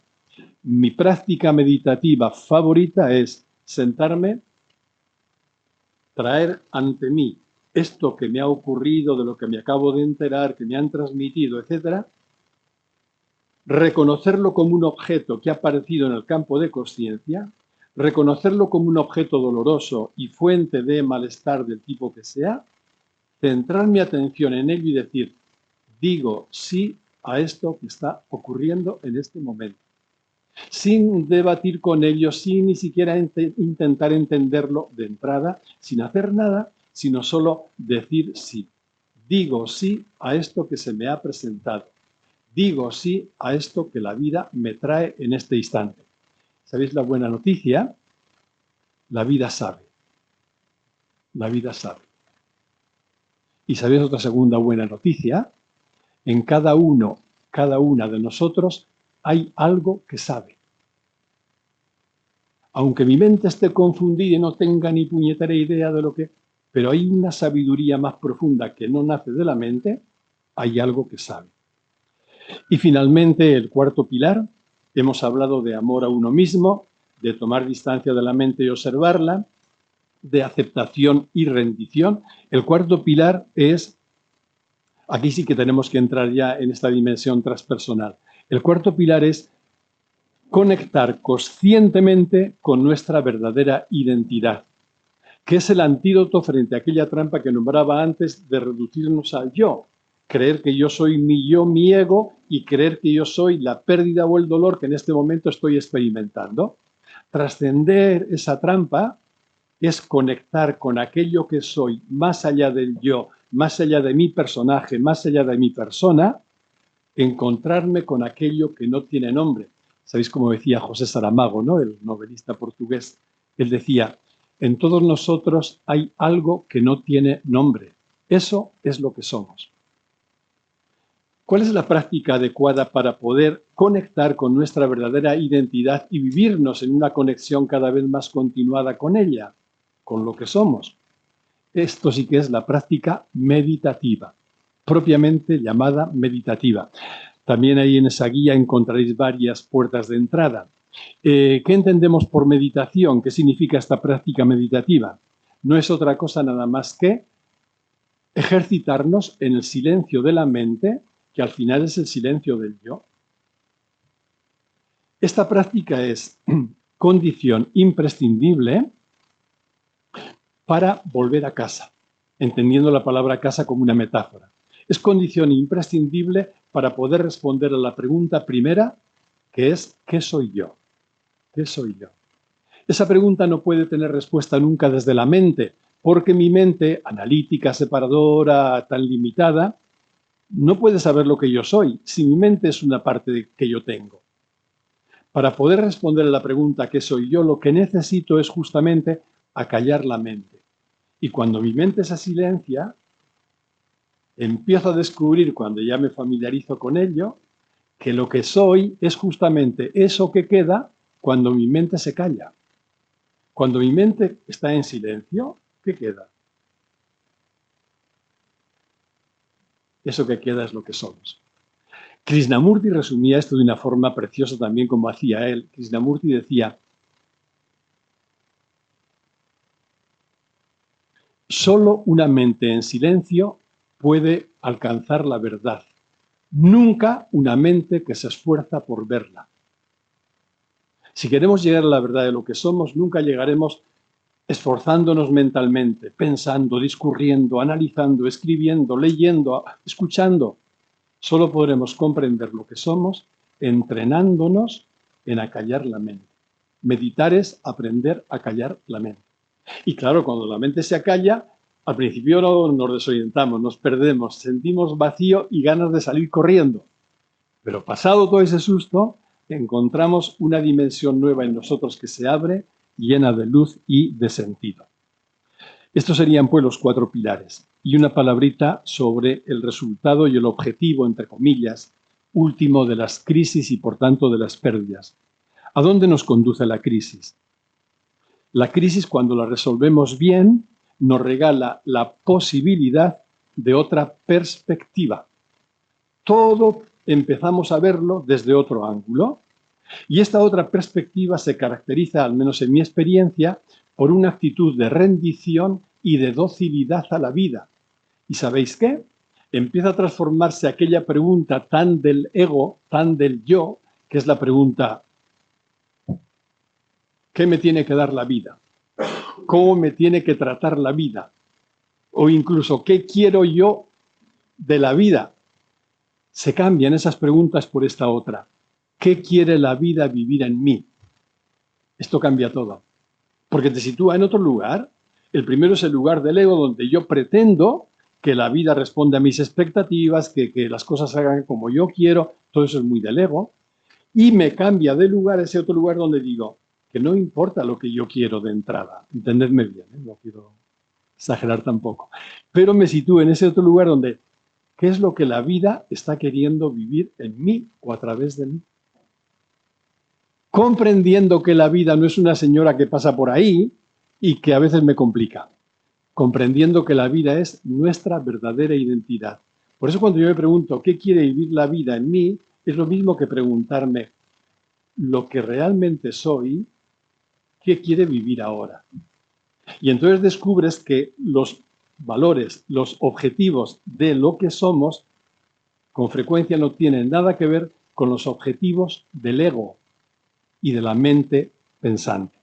mi práctica meditativa favorita es sentarme, traer ante mí esto que me ha ocurrido, de lo que me acabo de enterar, que me han transmitido, etcétera, reconocerlo como un objeto que ha aparecido en el campo de consciencia, reconocerlo como un objeto doloroso y fuente de malestar del tipo que sea, centrar mi atención en ello y decir, digo sí a esto que está ocurriendo en este momento, sin debatir con ello, sin ni siquiera intentar entenderlo de entrada, sin hacer nada, sino solo decir sí. Digo sí a esto que se me ha presentado. Digo sí a esto que la vida me trae en este instante. ¿Sabéis la buena noticia? La vida sabe. La vida sabe. ¿Y sabéis otra segunda buena noticia? En cada una de nosotros hay algo que sabe. Aunque mi mente esté confundida y no tenga ni puñetera idea de lo que... Pero hay una sabiduría más profunda que no nace de la mente, hay algo que sabe. Y finalmente, el cuarto pilar, hemos hablado de amor a uno mismo, de tomar distancia de la mente y observarla, de aceptación y rendición. El cuarto pilar es, aquí sí que tenemos que entrar ya en esta dimensión transpersonal. El cuarto pilar es conectar conscientemente con nuestra verdadera identidad, que es el antídoto frente a aquella trampa que nombraba antes de reducirnos al yo. Creer que yo soy mi yo, mi ego, y creer que yo soy la pérdida o el dolor que en este momento estoy experimentando. Trascender esa trampa es conectar con aquello que soy más allá del yo, más allá de mi personaje, más allá de mi persona, encontrarme con aquello que no tiene nombre. ¿Sabéis cómo decía José Saramago, ¿no? El novelista portugués? Él decía, en todos nosotros hay algo que no tiene nombre. Eso es lo que somos. ¿Cuál es la práctica adecuada para poder conectar con nuestra verdadera identidad y vivirnos en una conexión cada vez más continuada con ella, con lo que somos? Esto sí que es la práctica meditativa, propiamente llamada meditativa. También ahí en esa guía encontraréis varias puertas de entrada. ¿Qué entendemos por meditación? ¿Qué significa esta práctica meditativa? No es otra cosa nada más que ejercitarnos en el silencio de la mente, que al final es el silencio del yo. Esta práctica es condición imprescindible para volver a casa, entendiendo la palabra casa como una metáfora. Es condición imprescindible para poder responder a la pregunta primera, que es ¿qué soy yo? ¿Qué soy yo? Esa pregunta no puede tener respuesta nunca desde la mente, porque mi mente, analítica, separadora, tan limitada, no puede saber lo que yo soy, si mi mente es una parte que yo tengo. Para poder responder a la pregunta ¿qué soy yo? Lo que necesito es justamente acallar la mente. Y cuando mi mente se silencia, empiezo a descubrir, cuando ya me familiarizo con ello, que lo que soy es justamente eso que queda cuando mi mente se calla. Cuando mi mente está en silencio, ¿qué queda? Eso que queda es lo que somos. Krishnamurti resumía esto de una forma preciosa también como hacía él. Krishnamurti decía, solo una mente en silencio puede alcanzar la verdad. Nunca una mente que se esfuerza por verla. Si queremos llegar a la verdad de lo que somos, nunca llegaremos esforzándonos mentalmente, pensando, discurriendo, analizando, escribiendo, leyendo, escuchando. Solo podremos comprender lo que somos entrenándonos en acallar la mente. Meditar es aprender a callar la mente. Y claro, cuando la mente se acalla, al principio nos desorientamos, nos perdemos, sentimos vacío y ganas de salir corriendo. Pero pasado todo ese susto, encontramos una dimensión nueva en nosotros que se abre llena de luz y de sentido. Estos serían pues los 4 pilares. Y una palabrita sobre el resultado y el objetivo, entre comillas, último de las crisis y por tanto de las pérdidas. ¿A dónde nos conduce la crisis? La crisis, cuando la resolvemos bien, nos regala la posibilidad de otra perspectiva. Todo empezamos a verlo desde otro ángulo. Y esta otra perspectiva se caracteriza, al menos en mi experiencia, por una actitud de rendición y de docilidad a la vida. ¿Y sabéis qué? Empieza a transformarse aquella pregunta tan del ego, tan del yo, que es la pregunta: ¿qué me tiene que dar la vida? ¿Cómo me tiene que tratar la vida? O incluso, ¿qué quiero yo de la vida? Se cambian esas preguntas por esta otra. ¿Qué quiere la vida vivir en mí? Esto cambia todo. Porque te sitúa en otro lugar. El primero es el lugar del ego, donde yo pretendo que la vida responda a mis expectativas, que las cosas se hagan como yo quiero. Todo eso es muy del ego. Y me cambia de lugar ese otro lugar donde digo que no importa lo que yo quiero de entrada. Entendedme bien, ¿eh? No quiero exagerar tampoco. Pero me sitúo en ese otro lugar donde, ¿qué es lo que la vida está queriendo vivir en mí o a través de mí? Comprendiendo que la vida no es una señora que pasa por ahí y que a veces me complica. Comprendiendo que la vida es nuestra verdadera identidad. Por eso cuando yo me pregunto ¿qué quiere vivir la vida en mí? Es lo mismo que preguntarme lo que realmente soy, ¿qué quiere vivir ahora? Y entonces descubres que los valores, los objetivos de lo que somos, con frecuencia no tienen nada que ver con los objetivos del ego y de la mente pensante.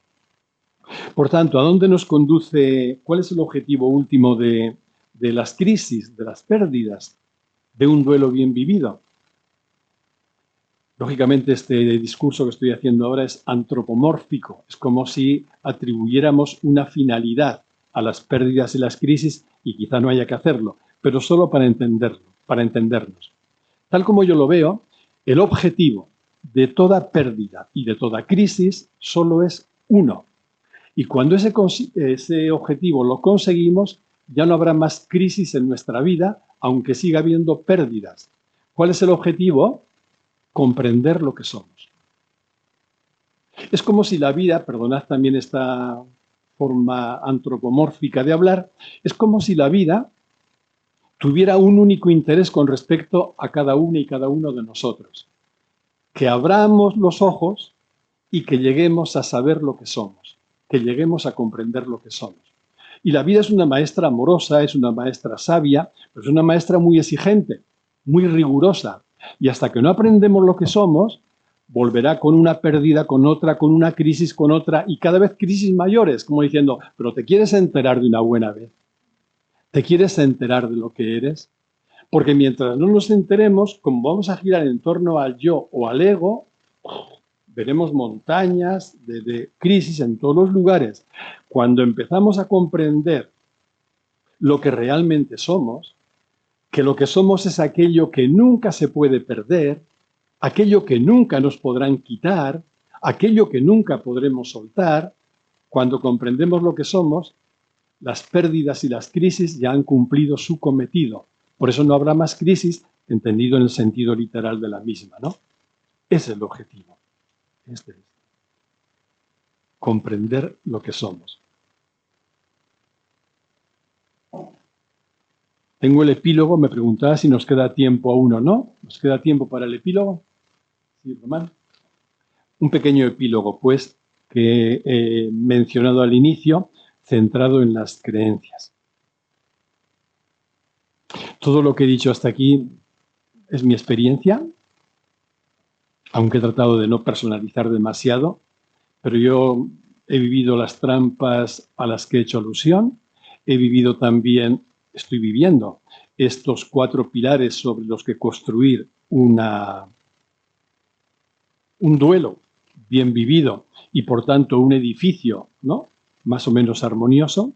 Por tanto, ¿a dónde nos conduce? ¿Cuál es el objetivo último de las crisis, de las pérdidas, de un duelo bien vivido? Lógicamente, este discurso que estoy haciendo ahora es antropomórfico. Es como si atribuyéramos una finalidad a las pérdidas y las crisis, y quizá no haya que hacerlo, pero solo para entenderlo, para entendernos. Tal como yo lo veo, el objetivo de toda pérdida y de toda crisis solo es uno. Y cuando ese objetivo lo conseguimos, ya no habrá más crisis en nuestra vida, aunque siga habiendo pérdidas. ¿Cuál es el objetivo? Comprender lo que somos. Es como si la vida, perdonad también esta forma antropomórfica de hablar, es como si la vida tuviera un único interés con respecto a cada una y cada uno de nosotros. Que abramos los ojos y que lleguemos a saber lo que somos, que lleguemos a comprender lo que somos. Y la vida es una maestra amorosa, es una maestra sabia, pero es una maestra muy exigente, muy rigurosa. Y hasta que no aprendemos lo que somos, volverá con una pérdida, con otra, con una crisis, con otra, y cada vez crisis mayores, como diciendo, pero ¿te quieres enterar de una buena vez? ¿Te quieres enterar de lo que eres? Porque mientras no nos enteremos, como vamos a girar en torno al yo o al ego, veremos montañas de crisis en todos los lugares. Cuando empezamos a comprender lo que realmente somos, que lo que somos es aquello que nunca se puede perder, aquello que nunca nos podrán quitar, aquello que nunca podremos soltar, cuando comprendemos lo que somos, las pérdidas y las crisis ya han cumplido su cometido. Por eso no habrá más crisis, entendido en el sentido literal de la misma, ¿no? Ese es el objetivo. Este es. Comprender lo que somos. Tengo el epílogo, me preguntaba si nos queda tiempo aún o no. ¿Nos queda tiempo para el epílogo? Sí, Román. Un pequeño epílogo, pues, que he mencionado al inicio, centrado en las creencias. Todo lo que he dicho hasta aquí es mi experiencia, aunque he tratado de no personalizar demasiado, pero yo he vivido las trampas a las que he hecho alusión, he vivido también, estoy viviendo estos 4 pilares sobre los que construir un duelo bien vivido y por tanto un edificio, ¿no?, más o menos armonioso.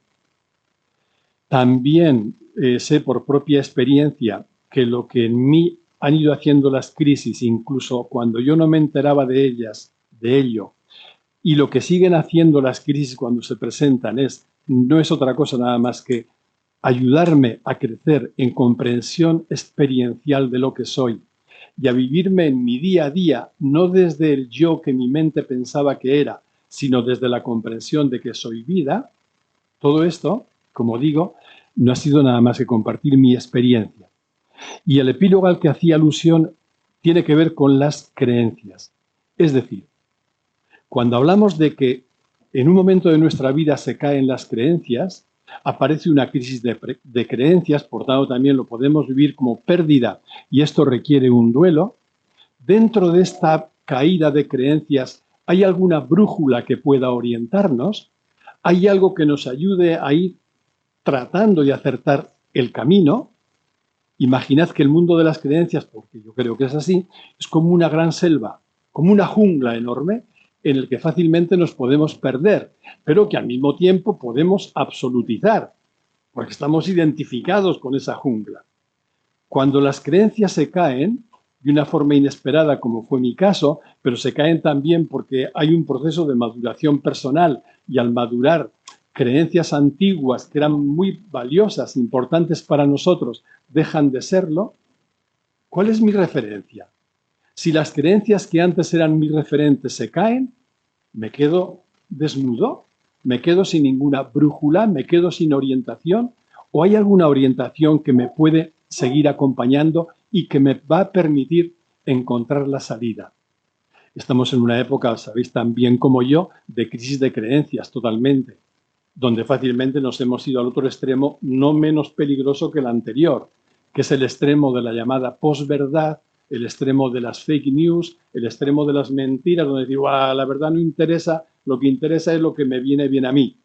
También sé por propia experiencia que lo que en mí han ido haciendo las crisis, incluso cuando yo no me enteraba de ellas, de ello, Y lo que siguen haciendo las crisis cuando se presentan no es otra cosa nada más que ayudarme a crecer en comprensión experiencial de lo que soy y a vivirme en mi día a día, no desde el yo que mi mente pensaba que era, sino desde la comprensión de que soy vida. Todo esto, como digo, no ha sido nada más que compartir mi experiencia. Y el epílogo al que hacía alusión tiene que ver con las creencias. Es decir, cuando hablamos de que en un momento de nuestra vida se caen las creencias, aparece una crisis de creencias, por tanto también lo podemos vivir como pérdida y esto requiere un duelo. Dentro de esta caída de creencias, ¿hay alguna brújula que pueda orientarnos? ¿Hay algo que nos ayude a ir tratando de acertar el camino? Imaginad que el mundo de las creencias, porque yo creo que es así, es como una gran selva, como una jungla enorme en el que fácilmente nos podemos perder, pero que al mismo tiempo podemos absolutizar, porque estamos identificados con esa jungla. Cuando las creencias se caen, de una forma inesperada, como fue mi caso, pero se caen también porque hay un proceso de maduración personal y al madurar creencias antiguas que eran muy valiosas, importantes para nosotros, dejan de serlo. ¿Cuál es mi referencia? Si las creencias que antes eran mis referentes se caen, me quedo desnudo, me quedo sin ninguna brújula, me quedo sin orientación, o hay alguna orientación que me puede seguir acompañando y que me va a permitir encontrar la salida. Estamos en una época, sabéis tan bien como yo, de crisis de creencias totalmente, donde fácilmente nos hemos ido al otro extremo, no menos peligroso que el anterior, que es el extremo de la llamada posverdad, el extremo de las fake news, el extremo de las mentiras, donde digo, la verdad no interesa, lo que interesa es lo que me viene bien a mí.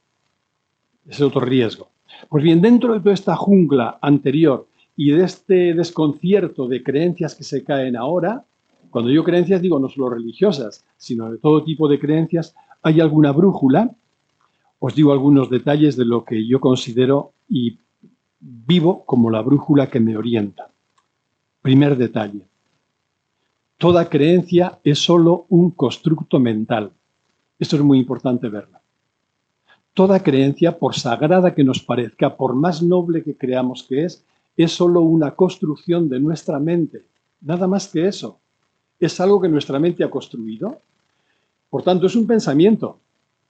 Ese es otro riesgo. Pues bien, dentro de toda esta jungla anterior y de este desconcierto de creencias que se caen ahora, cuando digo creencias digo no solo religiosas, sino de todo tipo de creencias, ¿hay alguna brújula? Os digo algunos detalles de lo que yo considero y vivo como la brújula que me orienta. Primer detalle. Toda creencia es solo un constructo mental. Esto es muy importante verlo. Toda creencia, por sagrada que nos parezca, por más noble que creamos que es solo una construcción de nuestra mente. Nada más que eso. Es algo que nuestra mente ha construido. Por tanto, es un pensamiento.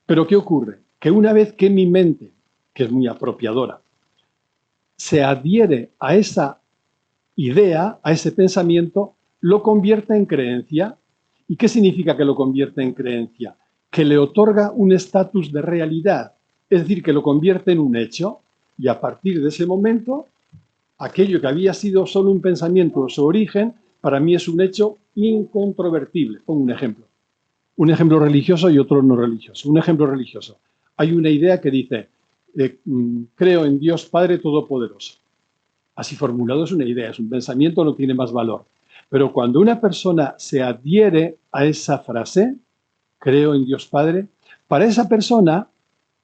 Pero ¿qué ocurre? Que una vez que mi mente, que es muy apropiadora, se adhiere a esa idea, a ese pensamiento, lo convierte en creencia. ¿Y qué significa que lo convierte en creencia? Que le otorga un estatus de realidad, es decir, que lo convierte en un hecho, y a partir de ese momento, aquello que había sido solo un pensamiento en su origen, para mí es un hecho incontrovertible. Pongo un ejemplo religioso y otro no religioso. Un ejemplo religioso. Hay una idea que dice, creo en Dios Padre Todopoderoso. Así formulado es una idea, es un pensamiento, no tiene más valor. Pero cuando una persona se adhiere a esa frase, creo en Dios Padre, para esa persona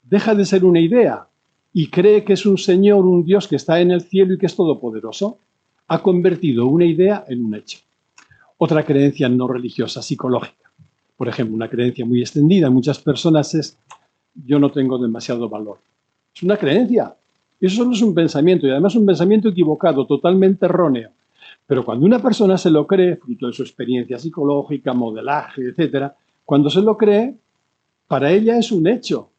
deja de ser una idea y cree que es un Señor, un Dios que está en el cielo y que es todopoderoso. Ha convertido una idea en un hecho. Otra creencia no religiosa, psicológica. Por ejemplo, una creencia muy extendida en muchas personas es yo no tengo demasiado valor. Es una creencia. Eso solo es un pensamiento y además un pensamiento equivocado, totalmente erróneo. Pero cuando una persona se lo cree, fruto de su experiencia psicológica, modelaje, etc., cuando se lo cree, para ella es un hecho.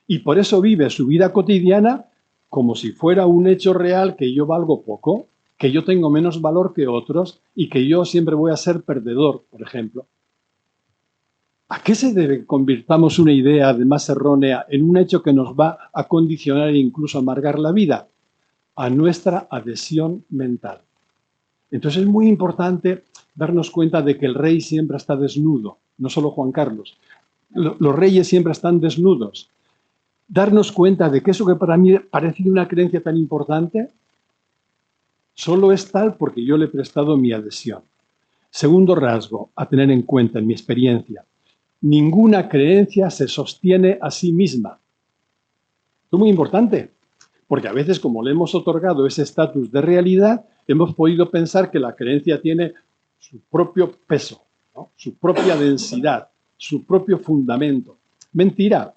Y por eso vive su vida cotidiana como si fuera un hecho real que yo valgo poco, que yo tengo menos valor que otros y que yo siempre voy a ser perdedor, por ejemplo. ¿A qué se debe que convirtamos una idea además errónea en un hecho que nos va a condicionar e incluso amargar la vida? A nuestra adhesión mental. Entonces es muy importante darnos cuenta de que el rey siempre está desnudo, no solo Juan Carlos. Los reyes siempre están desnudos. Darnos cuenta de que eso que para mí parece una creencia tan importante, solo es tal porque yo le he prestado mi adhesión. Segundo rasgo a tener en cuenta en mi experiencia. Ninguna creencia se sostiene a sí misma. Esto es muy importante, porque a veces como le hemos otorgado ese estatus de realidad, hemos podido pensar que la creencia tiene su propio peso, ¿no? Su propia densidad, su propio fundamento. Mentira.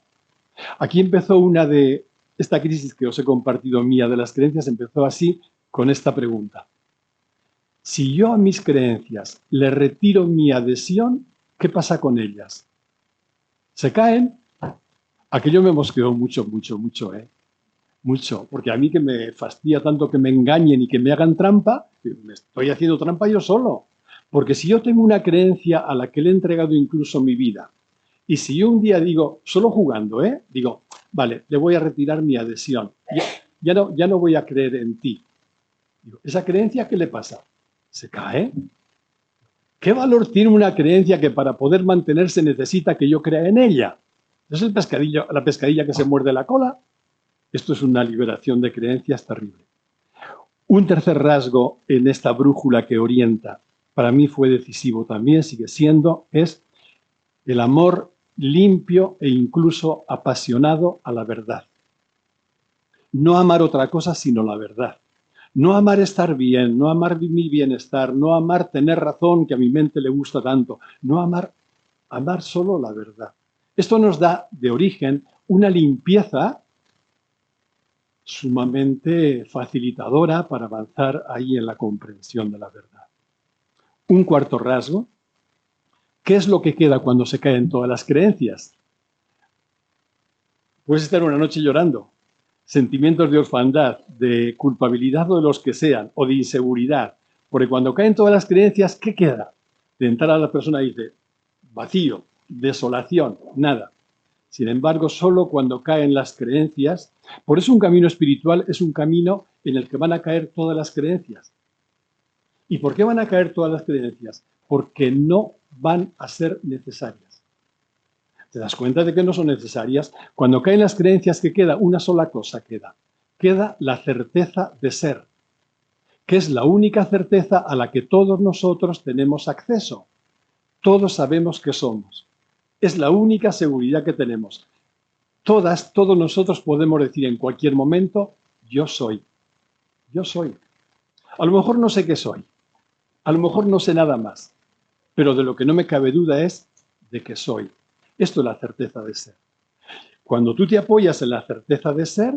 Aquí empezó esta crisis que os he compartido mía de las creencias, empezó así con esta pregunta. Si yo a mis creencias le retiro mi adhesión, ¿qué pasa con ellas? ¿Se caen? Aquello me mosqueó mucho, mucho, porque a mí que me fastidia tanto que me engañen y que me hagan trampa, me estoy haciendo trampa yo solo. Porque si yo tengo una creencia a la que le he entregado incluso mi vida, y si yo un día digo, solo jugando, digo, vale, le voy a retirar mi adhesión, ya no voy a creer en ti. Digo, ¿esa creencia qué le pasa? ¿Se cae? ¿Qué valor tiene una creencia que para poder mantenerse necesita que yo crea en ella? ¿Es la pescadilla que se muerde la cola? Esto es una liberación de creencias terrible. Un tercer rasgo en esta brújula que orienta, para mí fue decisivo también, sigue siendo, es el amor limpio e incluso apasionado a la verdad. No amar otra cosa sino la verdad. No amar estar bien, no amar mi bienestar, no amar tener razón, que a mi mente le gusta tanto. No amar solo la verdad. Esto nos da de origen una limpieza sumamente facilitadora para avanzar ahí en la comprensión de la verdad. Un cuarto rasgo, ¿qué es lo que queda cuando se caen todas las creencias? Puedes estar una noche llorando, sentimientos de orfandad, de culpabilidad o de los que sean, o de inseguridad, porque cuando caen todas las creencias, ¿qué queda? De entrar a la persona y dice, vacío, desolación, nada. Sin embargo, solo cuando caen las creencias, por eso un camino espiritual es un camino en el que van a caer todas las creencias. ¿Y por qué van a caer todas las creencias? Porque no van a ser necesarias. ¿Te das cuenta de que no son necesarias? Cuando caen las creencias, ¿qué queda? Una sola cosa queda. Queda la certeza de ser, que es la única certeza a la que todos nosotros tenemos acceso. Todos sabemos que somos. Es la única seguridad que tenemos. Todos nosotros podemos decir en cualquier momento, yo soy. Yo soy. A lo mejor no sé qué soy. A lo mejor no sé nada más. Pero de lo que no me cabe duda es de que soy. Esto es la certeza de ser. Cuando tú te apoyas en la certeza de ser,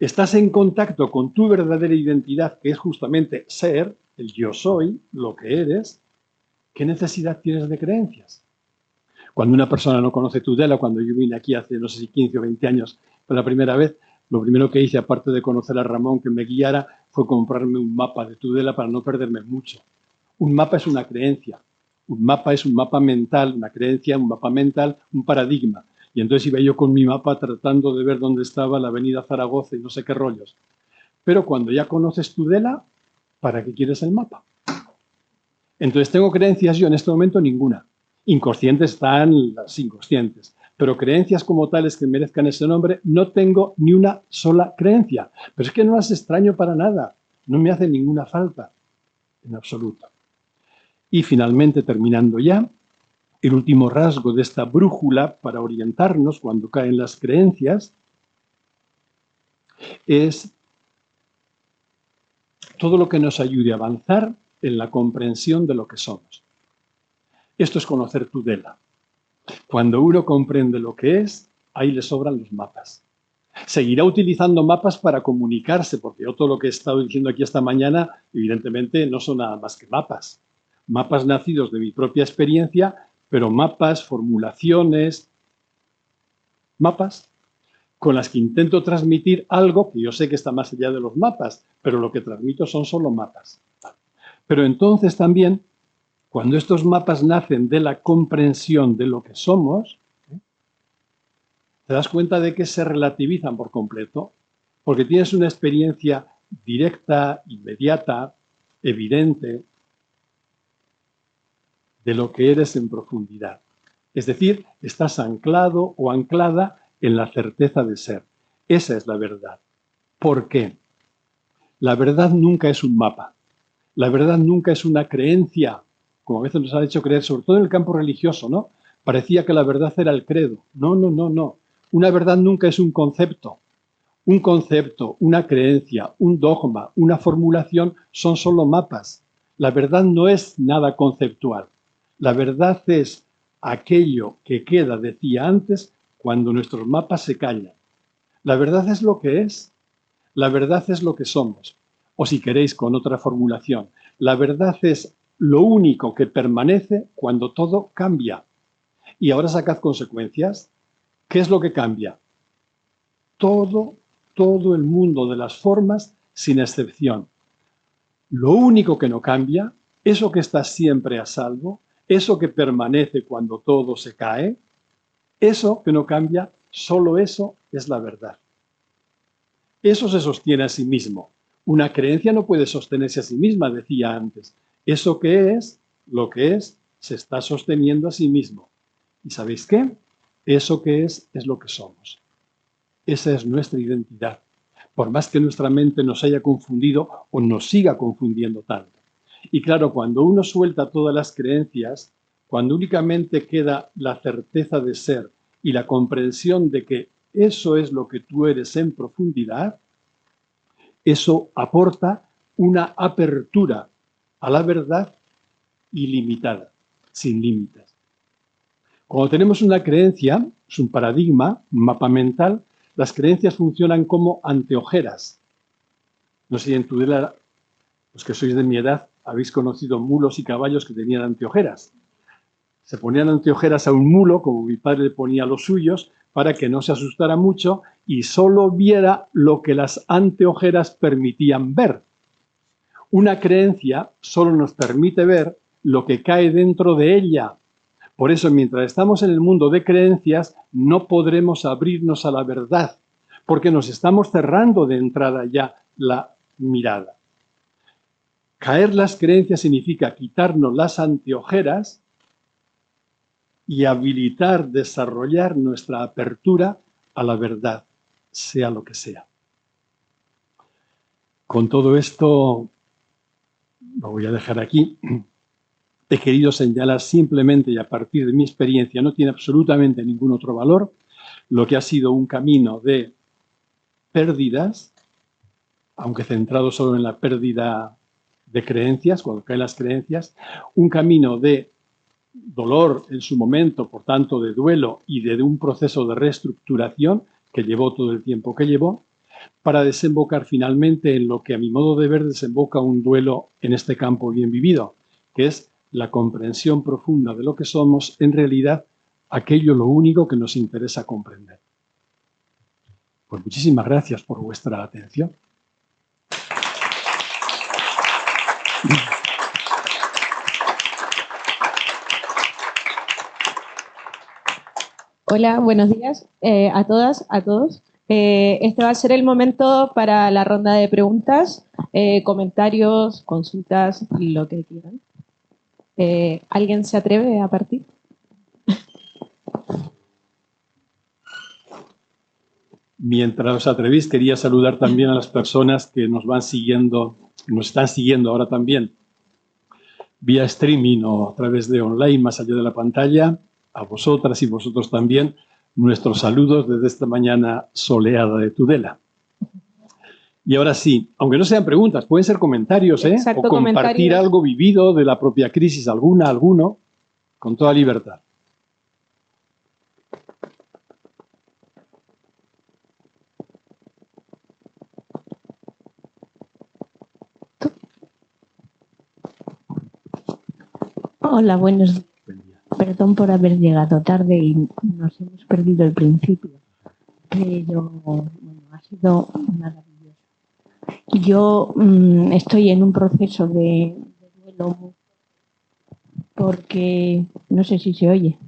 estás en contacto con tu verdadera identidad, que es justamente ser, el yo soy, lo que eres. ¿Qué necesidad tienes de creencias? Cuando una persona no conoce Tudela, cuando yo vine aquí hace, no sé si 15 o 20 años por la primera vez, lo primero que hice, aparte de conocer a Ramón que me guiara, fue comprarme un mapa de Tudela para no perderme mucho. Un mapa es una creencia. Un mapa es un mapa mental, una creencia, un mapa mental, un paradigma. Y entonces iba yo con mi mapa tratando de ver dónde estaba la avenida Zaragoza y no sé qué rollos. Pero cuando ya conoces Tudela, ¿para qué quieres el mapa? Entonces, ¿tengo creencias yo en este momento? Ninguna. Inconscientes están las inconscientes. Pero creencias como tales que merezcan ese nombre, no tengo ni una sola creencia. Pero es que no las extraño para nada. No me hace ninguna falta, en absoluto. Y finalmente, terminando ya, el último rasgo de esta brújula para orientarnos cuando caen las creencias es todo lo que nos ayude a avanzar en la comprensión de lo que somos. Esto es conocer Tudela. Cuando uno comprende lo que es, ahí le sobran los mapas. Seguirá utilizando mapas para comunicarse, porque yo todo lo que he estado diciendo aquí esta mañana, evidentemente, no son nada más que mapas. Mapas nacidos de mi propia experiencia, pero mapas, formulaciones, mapas con las que intento transmitir algo que yo sé que está más allá de los mapas, pero lo que transmito son solo mapas. Pero entonces también, cuando estos mapas nacen de la comprensión de lo que somos, te das cuenta de que se relativizan por completo, porque tienes una experiencia directa, inmediata, evidente, de lo que eres en profundidad. Es decir, estás anclado o anclada en la certeza de ser. Esa es la verdad. ¿Por qué? La verdad nunca es un mapa. La verdad nunca es una creencia, como a veces nos han hecho creer, sobre todo en el campo religioso, ¿no? Parecía que la verdad era el credo. No, no, no, no. Una verdad nunca es un concepto. Un concepto, una creencia, un dogma, una formulación son solo mapas. La verdad no es nada conceptual. La verdad es aquello que queda, decía antes, cuando nuestros mapas se callan. La verdad es lo que es, la verdad es lo que somos. O si queréis, con otra formulación, la verdad es lo único que permanece cuando todo cambia. Y ahora sacad consecuencias. ¿Qué es lo que cambia? Todo el mundo de las formas, sin excepción. Lo único que no cambia, eso que está siempre a salvo, eso que permanece cuando todo se cae, eso que no cambia, solo eso es la verdad. Eso se sostiene a sí mismo. Una creencia no puede sostenerse a sí misma, decía antes. Eso que es, lo que es, se está sosteniendo a sí mismo. ¿Y sabéis qué? Eso que es lo que somos. Esa es nuestra identidad. Por más que nuestra mente nos haya confundido o nos siga confundiendo tanto. Y claro, cuando uno suelta todas las creencias, cuando únicamente queda la certeza de ser y la comprensión de que eso es lo que tú eres en profundidad, eso aporta una apertura a la verdad ilimitada, sin límites. Cuando tenemos una creencia, es un paradigma, un mapa mental, las creencias funcionan como anteojeras. No sé si en Tudela, los que sois de mi edad, habéis conocido mulos y caballos que tenían anteojeras. Se ponían anteojeras a un mulo, como mi padre le ponía a los suyos, para que no se asustara mucho y solo viera lo que las anteojeras permitían ver. Una creencia solo nos permite ver lo que cae dentro de ella. Por eso, mientras estamos en el mundo de creencias, no podremos abrirnos a la verdad, porque nos estamos cerrando de entrada ya la mirada. Caer las creencias significa quitarnos las anteojeras y habilitar, desarrollar nuestra apertura a la verdad, sea lo que sea. Con todo esto, lo voy a dejar aquí. He querido señalar simplemente, y a partir de mi experiencia, no tiene absolutamente ningún otro valor, lo que ha sido un camino de pérdidas, aunque centrado solo en la pérdida de creencias, cuando caen las creencias, un camino de dolor en su momento, por tanto de duelo y de un proceso de reestructuración que llevó todo el tiempo que llevó, para desembocar finalmente en lo que a mi modo de ver desemboca un duelo en este campo bien vivido, que es la comprensión profunda de lo que somos, en realidad aquello lo único que nos interesa comprender. Pues muchísimas gracias por vuestra atención. Hola, buenos días a todas, a todos. Este va a ser el momento para la ronda de preguntas, comentarios, consultas, lo que quieran. ¿Alguien se atreve a partir? Mientras os atrevís, quería saludar también a las personas que nos van siguiendo, nos están siguiendo ahora también, vía streaming o a través de online, más allá de la pantalla. A vosotras y vosotros también, nuestros saludos desde esta mañana soleada de Tudela. Y ahora sí, aunque no sean preguntas, pueden ser comentarios, Exacto, o compartir comentarios. algo vivido de la propia crisis, alguno, con toda libertad. Hola, buenos días. Perdón por haber llegado tarde y nos hemos perdido el principio, pero bueno, ha sido maravilloso. Yo estoy en un proceso de duelo porque, no sé si se oye.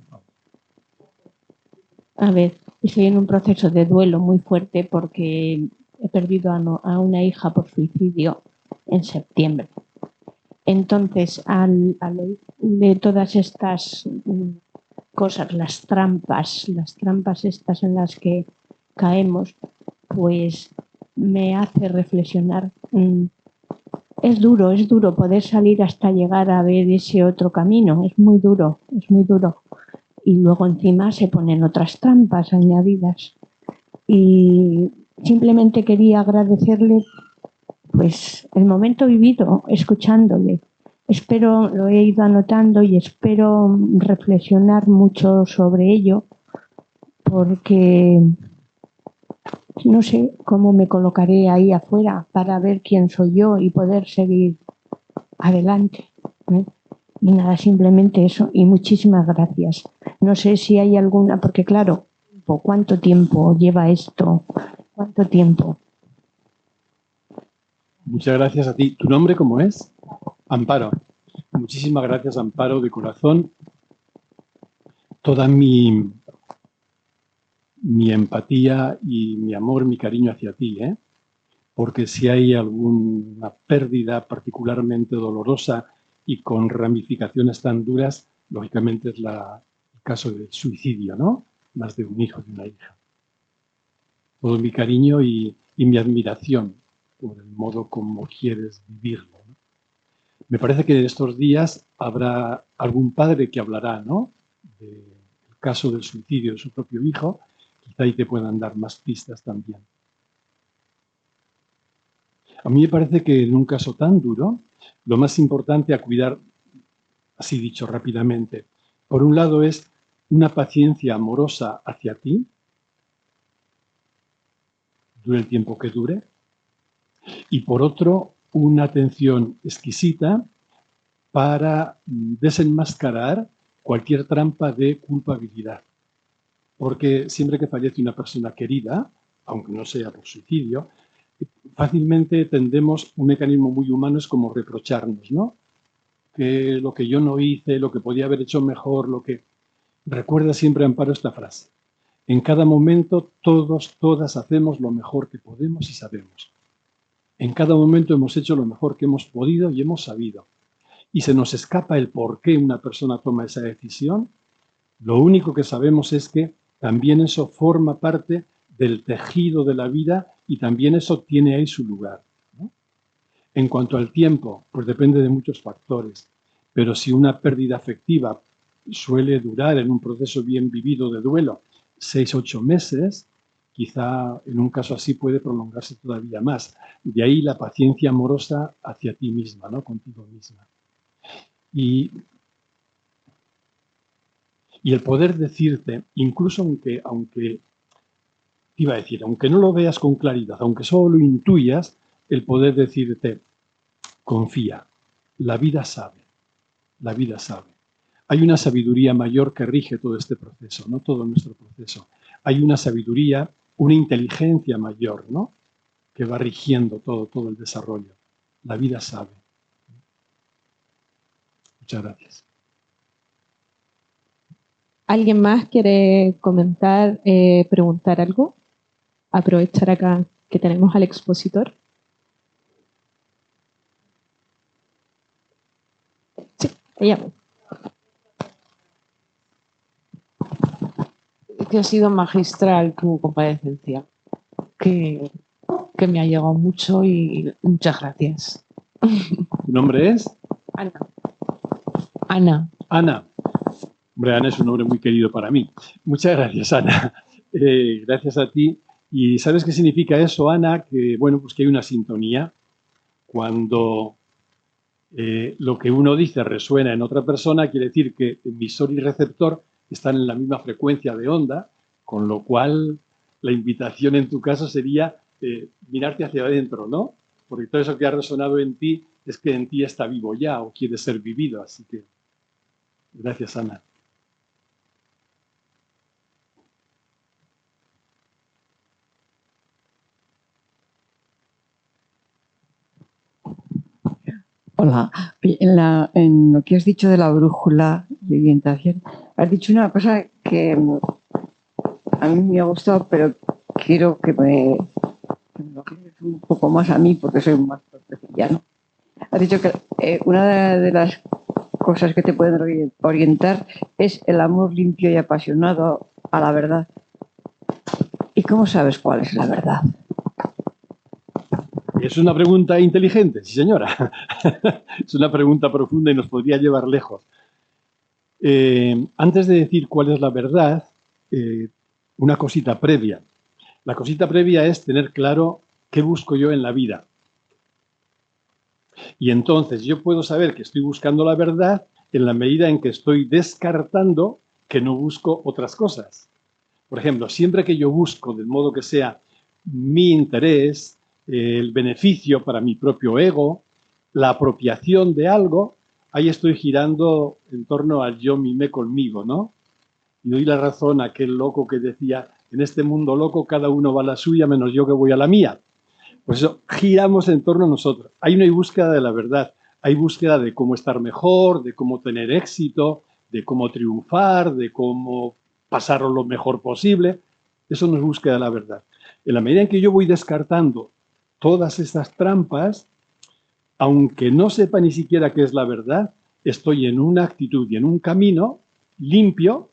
A ver, estoy en un proceso de duelo muy fuerte porque he perdido a una hija por suicidio en septiembre. Entonces, al oír de todas estas cosas, las trampas estas en las que caemos, pues me hace reflexionar. Es duro poder salir hasta llegar a ver ese otro camino, es muy duro. Y luego encima se ponen otras trampas añadidas. Y simplemente quería agradecerle pues el momento vivido, escuchándole, espero, lo he ido anotando y espero reflexionar mucho sobre ello, porque no sé cómo me colocaré ahí afuera para ver quién soy yo y poder seguir adelante, ¿eh? Y nada, simplemente eso. Y muchísimas gracias. No sé si hay alguna, porque claro, ¿cuánto tiempo lleva esto? ¿Cuánto tiempo? Muchas gracias a ti. ¿Tu nombre cómo es? Amparo. Muchísimas gracias, Amparo, de corazón. Toda mi empatía y mi amor, mi cariño hacia ti, ¿eh? Porque si hay alguna pérdida particularmente dolorosa y con ramificaciones tan duras, lógicamente es el caso del suicidio, ¿no? Más de un hijo, de una hija. Todo mi cariño y mi admiración por el modo como quieres vivirlo, ¿no? Me parece que en estos días habrá algún padre que hablará, ¿no?, del caso del suicidio de su propio hijo. Quizá ahí te puedan dar más pistas también. A mí me parece que en un caso tan duro, lo más importante a cuidar, así dicho rápidamente, por un lado es una paciencia amorosa hacia ti, dure el tiempo que dure, y por otro, una atención exquisita para desenmascarar cualquier trampa de culpabilidad. Porque siempre que fallece una persona querida, aunque no sea por suicidio, fácilmente tendemos, un mecanismo muy humano es como reprocharnos, ¿no? Que lo que yo no hice, lo que podía haber hecho mejor, lo que... Recuerda siempre, Amparo, esta frase. En cada momento todos, todas hacemos lo mejor que podemos y sabemos. En cada momento hemos hecho lo mejor que hemos podido y hemos sabido. Y se nos escapa el por qué una persona toma esa decisión. Lo único que sabemos es que también eso forma parte del tejido de la vida y también eso tiene ahí su lugar, ¿no? En cuanto al tiempo, pues depende de muchos factores. Pero si una pérdida afectiva suele durar en un proceso bien vivido de duelo 6 u 8 meses, quizá en un caso así puede prolongarse todavía más. De ahí la paciencia amorosa hacia ti misma, ¿no?, contigo misma. Y el poder decirte, incluso aunque iba a decir, aunque no lo veas con claridad, aunque solo lo intuyas, el poder decirte, confía, la vida sabe, la vida sabe. Hay una sabiduría mayor que rige todo este proceso, no todo nuestro proceso. Hay una sabiduría, una inteligencia mayor, ¿no?, que va rigiendo todo el desarrollo. La vida sabe. Muchas gracias. ¿Alguien más quiere comentar, preguntar algo? Aprovechar acá que tenemos al expositor. Sí, ella. Que ha sido magistral tu comparecencia, que me ha llegado mucho y muchas gracias. ¿Tu nombre es? Ana. Ana. Ana. Hombre, Ana es un nombre muy querido para mí. Muchas gracias, Ana. Gracias a ti. ¿Y sabes qué significa eso, Ana? Que, bueno, pues que hay una sintonía. Cuando lo que uno dice resuena en otra persona, quiere decir que emisor y receptor están en la misma frecuencia de onda, con lo cual la invitación en tu caso sería mirarte hacia adentro, ¿no? Porque todo eso que ha resonado en ti es que en ti está vivo ya o quiere ser vivido. Así que, gracias, Ana. Hola, en lo que has dicho de la brújula de orientación, has dicho una cosa que a mí me ha gustado, pero quiero que me lo aclares un poco más a mí, porque soy más torpecilla, ¿no? Has dicho que una de las cosas que te pueden orientar es el amor limpio y apasionado a la verdad. ¿Y cómo sabes cuál es la verdad? Es una pregunta inteligente, sí, señora. Es una pregunta profunda y nos podría llevar lejos. Antes de decir cuál es la verdad, una cosita previa. La cosita previa es tener claro qué busco yo en la vida. Y entonces yo puedo saber que estoy buscando la verdad en la medida en que estoy descartando que no busco otras cosas. Por ejemplo, siempre que yo busco, de modo que sea mi interés, el beneficio para mi propio ego, la apropiación de algo, ahí estoy girando en torno al yo mimé conmigo, ¿no? Y doy la razón a aquel loco que decía, en este mundo loco cada uno va a la suya menos yo que voy a la mía. Pues eso, giramos en torno a nosotros. Ahí no hay búsqueda de la verdad, hay búsqueda de cómo estar mejor, de cómo tener éxito, de cómo triunfar, de cómo pasarlo lo mejor posible. Eso no es búsqueda de la verdad. En la medida en que yo voy descartando todas estas trampas, aunque no sepa ni siquiera qué es la verdad, estoy en una actitud y en un camino limpio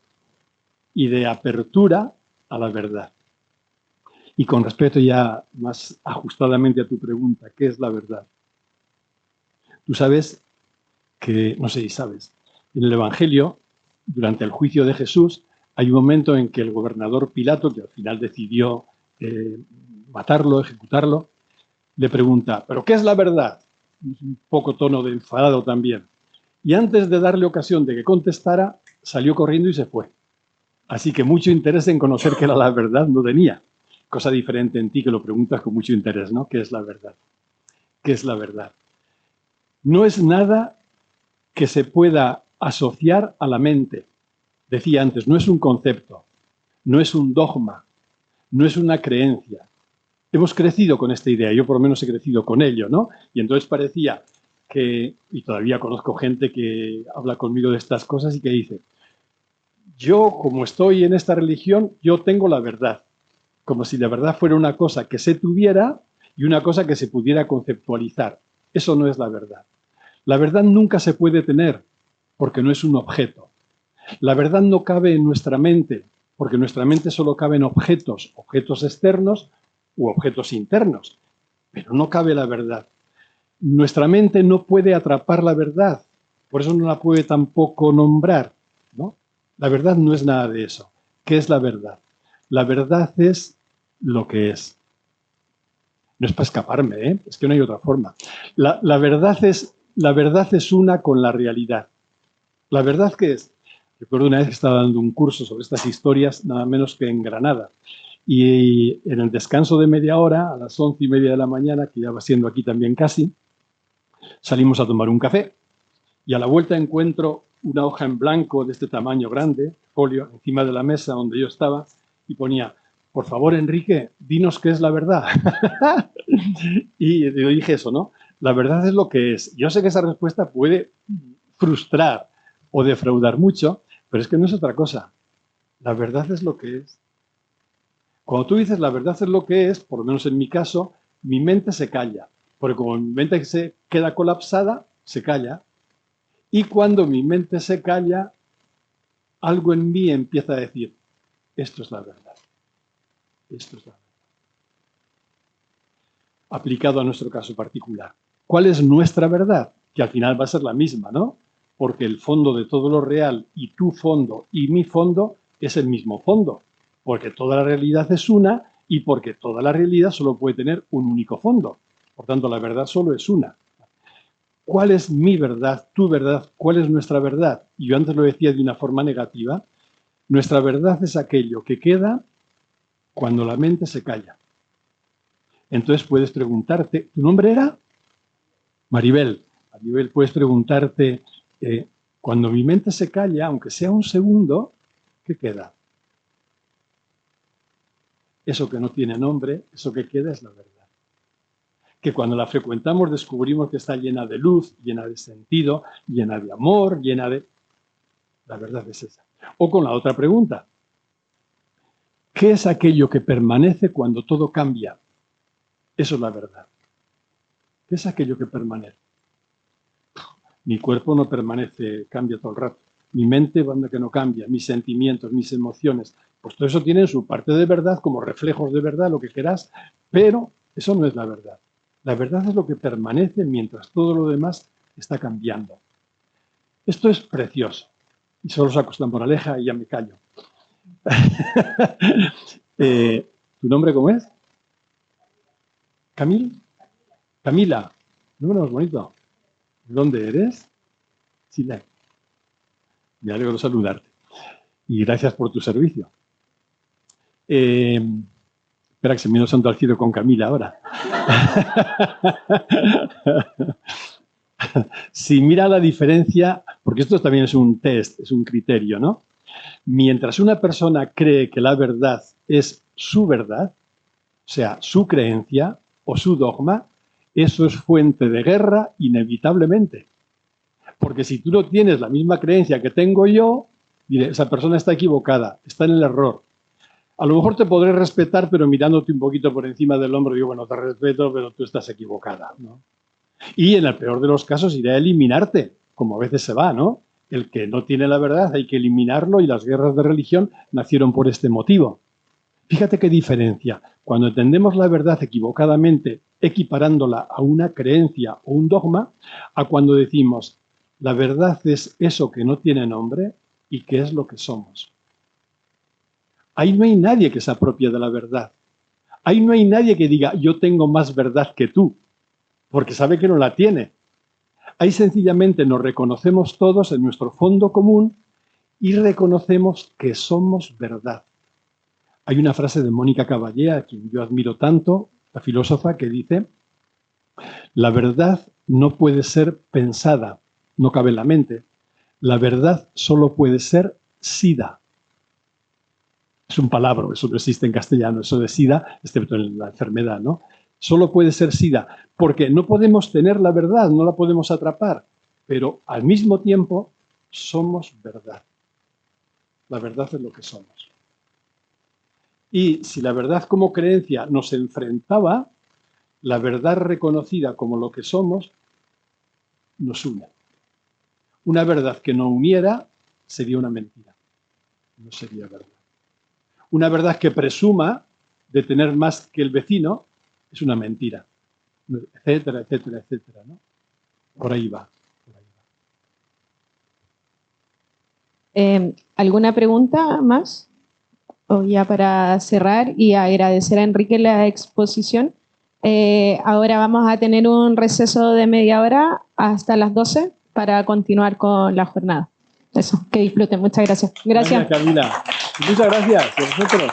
y de apertura a la verdad. Y con respecto ya más ajustadamente a tu pregunta, ¿qué es la verdad? Tú sabes que, no sé si sabes, en el Evangelio, durante el juicio de Jesús, hay un momento en que el gobernador Pilato, que al final decidió matarlo, ejecutarlo, le pregunta, ¿pero qué es la verdad? Es un poco tono de enfadado también. Y antes de darle ocasión de que contestara, salió corriendo y se fue. Así que mucho interés en conocer qué era la verdad no tenía. Cosa diferente en ti que lo preguntas con mucho interés, ¿no? ¿Qué es la verdad? ¿Qué es la verdad? No es nada que se pueda asociar a la mente. Decía antes, no es un concepto, no es un dogma, no es una creencia. Hemos crecido con esta idea, yo por lo menos he crecido con ello, ¿no? Y entonces parecía que, y todavía conozco gente que habla conmigo de estas cosas y que dice, yo como estoy en esta religión, yo tengo la verdad. Como si la verdad fuera una cosa que se tuviera y una cosa que se pudiera conceptualizar. Eso no es la verdad. La verdad nunca se puede tener porque no es un objeto. La verdad no cabe en nuestra mente porque nuestra mente solo cabe en objetos, objetos externos u objetos internos, pero no cabe la verdad. Nuestra mente no puede atrapar la verdad, por eso no la puede tampoco nombrar, ¿no? La verdad no es nada de eso. ¿Qué es la verdad? La verdad es lo que es. No es para escaparme, ¿eh? Es que no hay otra forma. La verdad es una con la realidad. ¿La verdad qué es? Recuerdo una vez que estaba dando un curso sobre estas historias, nada menos que en Granada. Y en el descanso de media hora, a las 11:30 de la mañana, que ya va siendo aquí también casi, salimos a tomar un café. Y a la vuelta encuentro una hoja en blanco de este tamaño grande, folio, encima de la mesa donde yo estaba, y ponía, por favor, Enrique, dinos qué es la verdad. Y yo dije eso, ¿no? La verdad es lo que es. Yo sé que esa respuesta puede frustrar o defraudar mucho, pero es que no es otra cosa. La verdad es lo que es. Cuando tú dices la verdad es lo que es, por lo menos en mi caso, mi mente se calla. Porque como mi mente se queda colapsada, se calla. Y cuando mi mente se calla, algo en mí empieza a decir, esto es la verdad. Esto es la verdad. Aplicado a nuestro caso particular. ¿Cuál es nuestra verdad? Que al final va a ser la misma, ¿no? Porque el fondo de todo lo real y tu fondo y mi fondo es el mismo fondo. Porque toda la realidad es una y porque toda la realidad solo puede tener un único fondo. Por tanto, la verdad solo es una. ¿Cuál es mi verdad, tu verdad? ¿Cuál es nuestra verdad? Y yo antes lo decía de una forma negativa. Nuestra verdad es aquello que queda cuando la mente se calla. Entonces puedes preguntarte, ¿tu nombre era? Maribel. Maribel, puedes preguntarte, cuando mi mente se calla, aunque sea un segundo, ¿qué queda? Eso que no tiene nombre, eso que queda es la verdad. Que cuando la frecuentamos descubrimos que está llena de luz, llena de sentido, llena de amor, llena de... La verdad es esa. O con la otra pregunta. ¿Qué es aquello que permanece cuando todo cambia? Eso es la verdad. ¿Qué es aquello que permanece? Mi cuerpo no permanece, cambia todo el rato. Mi mente, banda que no cambia. Mis sentimientos, mis emociones. Pues todo eso tiene su parte de verdad, como reflejos de verdad, lo que quieras, pero eso no es la verdad. La verdad es lo que permanece mientras todo lo demás está cambiando. Esto es precioso. Y solo saco esta moraleja y ya me callo. ¿Tu nombre cómo es? ¿Camil? Camila. Número más bonito. ¿De dónde eres? Chile. Me alegro de saludarte. Y gracias por tu servicio. Espera, que se me vino santo al cielo con Camila ahora. Si mira la diferencia, porque esto también es un test, es un criterio, ¿no? Mientras una persona cree que la verdad es su verdad, o sea, su creencia o su dogma, eso es fuente de guerra inevitablemente. Porque si tú no tienes la misma creencia que tengo yo, diré, esa persona está equivocada, está en el error. A lo mejor te podré respetar, pero mirándote un poquito por encima del hombro, digo, bueno, te respeto, pero tú estás equivocada, ¿no? Y en el peor de los casos iré a eliminarte, como a veces se va, ¿no? El que no tiene la verdad hay que eliminarlo y las guerras de religión nacieron por este motivo. Fíjate qué diferencia. Cuando entendemos la verdad equivocadamente, equiparándola a una creencia o un dogma, a cuando decimos, la verdad es eso que no tiene nombre y que es lo que somos. Ahí no hay nadie que se apropie de la verdad. Ahí no hay nadie que diga, yo tengo más verdad que tú, porque sabe que no la tiene. Ahí sencillamente nos reconocemos todos en nuestro fondo común y reconocemos que somos verdad. Hay una frase de Mónica Caballé, a quien yo admiro tanto, la filósofa, que dice, la verdad no puede ser pensada, no cabe en la mente. La verdad solo puede ser sida. Es un palabra, eso no existe en castellano, eso de sida, excepto en la enfermedad, ¿no? Solo puede ser sida, porque no podemos tener la verdad, no la podemos atrapar, pero al mismo tiempo somos verdad. La verdad es lo que somos. Y si la verdad como creencia nos enfrentaba, la verdad reconocida como lo que somos nos une. Una verdad que no uniera sería una mentira, no sería verdad. Una verdad que presuma de tener más que el vecino es una mentira, etcétera, etcétera, etcétera, ¿no? Por ahí va. ¿Alguna pregunta más? O ya para cerrar y agradecer a Enrique la exposición. Ahora vamos a tener un receso de media hora hasta las 12 para continuar con la jornada. Eso, que disfruten. Muchas gracias. Gracias. Camila. Muchas gracias a vosotros.